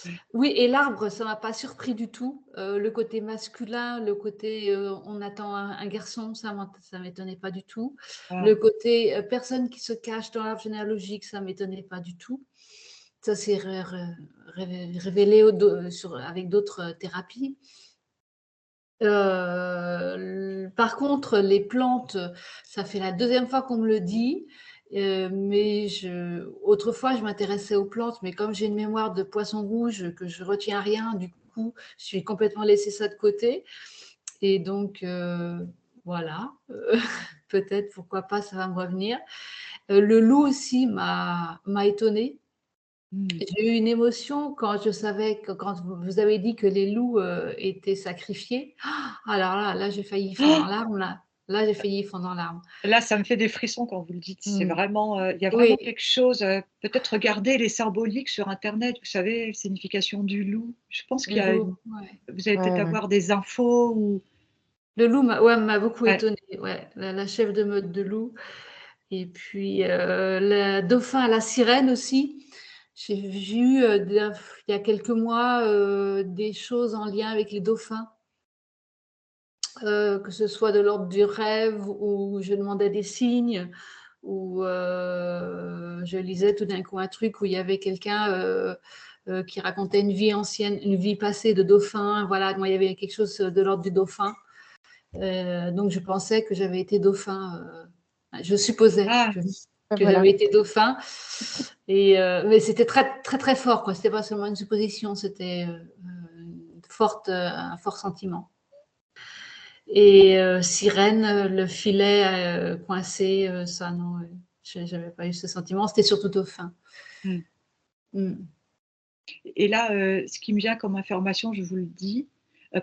ouais. Oui et l'arbre, ça m'a pas surpris du tout. Le côté masculin, le côté, on attend un garçon, ça m'étonnait pas du tout. Ah, Le côté, personne qui se cache dans l'arbre généalogique, ça m'étonnait pas du tout. Ça s'est révélé avec d'autres, thérapies. Par contre, les plantes, ça fait la deuxième fois qu'on me le dit, mais autrefois, je m'intéressais aux plantes, mais comme j'ai une mémoire de poisson rouge, que je retiens rien, du coup, j'ai complètement laissé ça de côté et donc voilà, peut-être, pourquoi pas, ça va me revenir. Le loup aussi m'a étonnée. Mmh. J'ai eu une émotion quand je savais que quand vous avez dit que les loups, étaient sacrifiés. Alors là, j'ai failli fondre en larmes là. Là, j'ai failli fondre en larmes. Là, ça me fait des frissons quand vous le dites. C'est Mmh. vraiment, il y a vraiment Oui, quelque chose, peut-être regarder les symboliques sur internet, vous savez, signification du loup. Je pense le qu'il y a loup, ouais. vous allez peut-être Ouais, ouais. avoir des infos ou Le loup m'a beaucoup ouais. étonnée, ouais, la chef de meute de loup et puis, le dauphin, la sirène aussi. J'ai eu, il y a quelques mois, des choses en lien avec les dauphins, que ce soit de l'ordre du rêve où je demandais des signes, ou je lisais tout d'un coup un truc où il y avait quelqu'un, qui racontait une vie ancienne, une vie passée de dauphin. Voilà, moi, il y avait quelque chose de l'ordre du dauphin. Donc je pensais que j'avais été dauphin, je supposais Ah! que Voilà. j'avais été dauphin et mais c'était très, très, très fort, quoi. C'était pas seulement une supposition, c'était, un fort sentiment et sirène, le filet, coincé, ça non, j'avais pas eu ce sentiment, c'était surtout dauphin. Mmh. Mmh. Et là, ce qui me vient comme information, je vous le dis,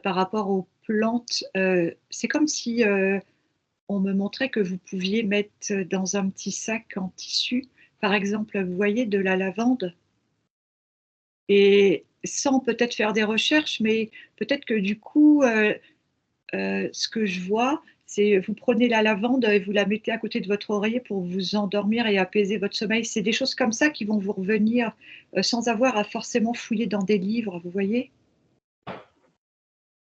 par rapport aux plantes, c'est comme si, on me montrait que vous pouviez mettre dans un petit sac en tissu, par exemple, vous voyez, de la lavande et sans peut-être faire des recherches, mais peut-être que du coup, ce que je vois, c'est vous prenez la lavande et vous la mettez à côté de votre oreiller pour vous endormir et apaiser votre sommeil. C'est des choses comme ça qui vont vous revenir, sans avoir à forcément fouiller dans des livres, vous voyez?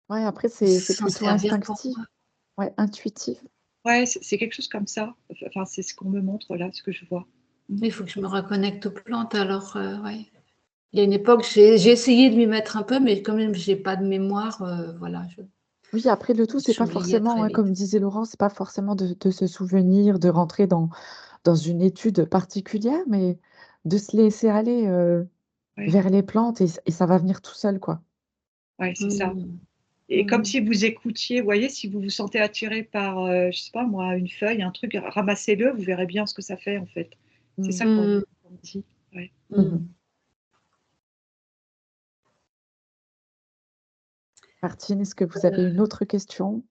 Ouais, après c'est S'en plutôt servir pour instinctif. quoi? Ouais, intuitif. Ouais, c'est quelque chose comme ça. Enfin, c'est ce qu'on me montre là, ce que je vois. Mmh. Il faut que je me reconnecte aux plantes alors, ouais. Il y a une époque, j'ai essayé de m'y mettre un peu, mais quand même, j'ai pas de mémoire, voilà, Oui, après le tout, c'est pas j'oubliais forcément, très hein, comme vite. disait Laurent, c'est pas forcément de se souvenir, de rentrer dans une étude particulière, mais de se laisser aller, Ouais, vers les plantes et ça va venir tout seul, quoi. ouais, c'est ça. Mmh. Et comme Mmh. si vous écoutiez, vous voyez, si vous vous sentez attiré par, je sais pas moi, une feuille, un truc, ramassez-le, vous verrez bien ce que ça fait en fait. C'est Mmh. ça qu'on Mmh. me dit. Ouais. Mmh. Martine, est-ce que vous avez une autre question?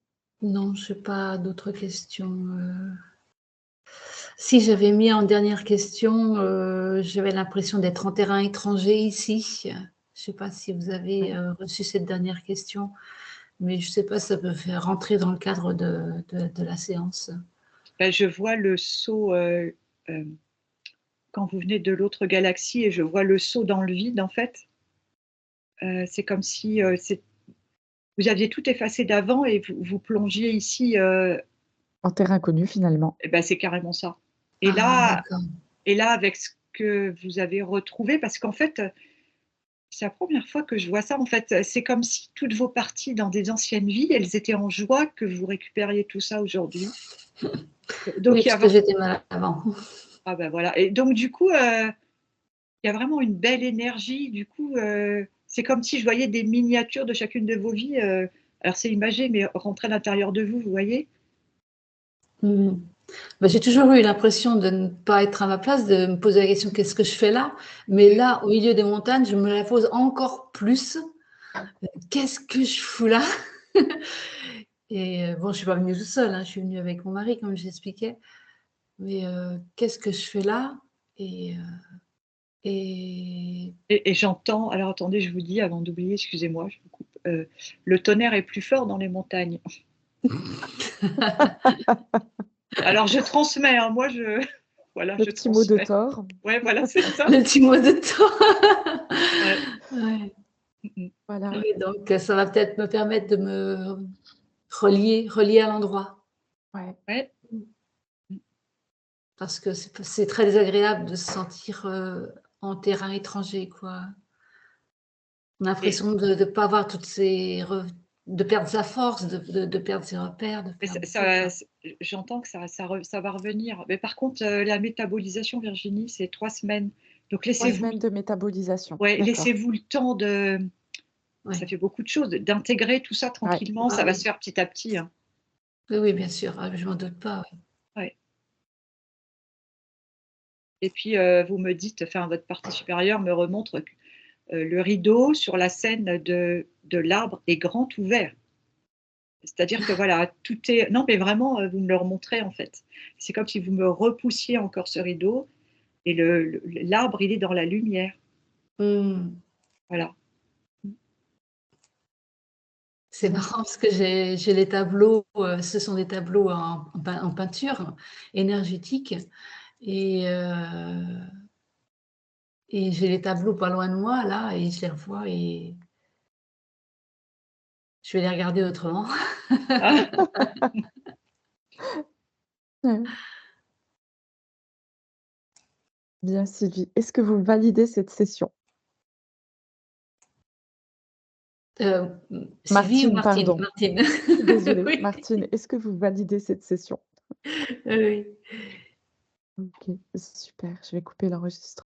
Non, j'ai pas d'autres questions, Si j'avais mis en dernière question, j'avais l'impression d'être en terrain étranger ici. Je sais pas si vous avez, Ouais. reçu cette dernière question, mais je sais pas si ça peut faire rentrer dans le cadre de la séance. Bah, je vois le saut, hem, quand vous venez de l'autre galaxie et je vois le saut dans le vide en fait. C'est comme si, vous aviez tout effacé d'avant et vous plongiez ici, En terrain connu, finalement. et bah, c'est carrément ça. Et Ah là d'accord. et là avec ce que vous avez retrouvé parce qu'en fait, c'est la première fois que je vois ça en fait, c'est comme si toutes vos parties dans des anciennes vies, elles étaient en joie que vous récupériez tout ça aujourd'hui. Oui, Donc il y parce a que vra j'étais malade avant. ah bah, voilà et donc du coup, il y a vraiment une belle énergie du coup, c'est comme si je voyais des miniatures de chacune de vos vies, alors c'est imagé mais rentrer à l'intérieur de vous, vous voyez? Mmh. Bah, j'ai toujours eu l'impression de ne pas être à ma place, de me poser la question: «Qu'est-ce que je fais là?» Mais là, au milieu des montagnes, je me la pose encore plus. «Qu'est-ce que je fous là?» Et bon, je suis pas venue toute seule, hein, je suis venue avec mon mari comme j'expliquais. Mais qu'est-ce que je fais là? Et et Et j'entends alors attendez, je vous dis avant d'oublier, excusez-moi, je vous coupe, le tonnerre est plus fort dans les montagnes. Alors je transmets, hein, moi je voilà, Le je petit mot de transmets. Thor. Ouais, voilà, c'est ça. le petit mot de temps. Ouais. Ouais. Mmh mh. Voilà. Oui, donc ça va peut-être me permettre de me relier à l'endroit. Ouais. Ouais. Mmh. Parce que c'est très désagréable de se sentir, en terrain étranger, quoi. On a Et l'impression de pas avoir toutes ces de perdre sa force, de perdre ses repères, de mais ça perdre tout, ça quoi. c j'entends que ça va revenir. Mais par contre, la métabolisation, Virginie, c'est 3 semaines. Donc 3 laissez-vous semaines de métabolisation. ouais, D'accord. laissez-vous le temps de ça Ouais. fait beaucoup de choses, d'intégrer tout ça Ouais. tranquillement, Ah ça va se oui. faire petit à petit, hein. Oui, oui, bien sûr, ah, je m'en doute pas, oui. Ouais. Et puis, vous me dites, enfin, votre partie supérieure me remontre que, le rideau sur la scène de l'arbre est grand ouvert. C'est-à-dire que voilà, tout est non, mais vraiment, vous me le remontrez, en fait. C'est comme si vous me repoussiez encore ce rideau et l'arbre, il est dans la lumière. Mmh. Voilà. C'est marrant parce que j'ai les tableaux, ce sont des tableaux en peinture énergétique et heu et j'ai les tableaux pas loin de moi là et je les revois et je vais les regarder autrement. Ah, Ouais. Bien Sylvie, est-ce que vous validez cette session? Sylvie ou Martine, Martine? pardon. Martine. Je suis désolée. Oui, Martine, est-ce que vous validez cette session? oui. OK, super, je vais couper l'enregistrement.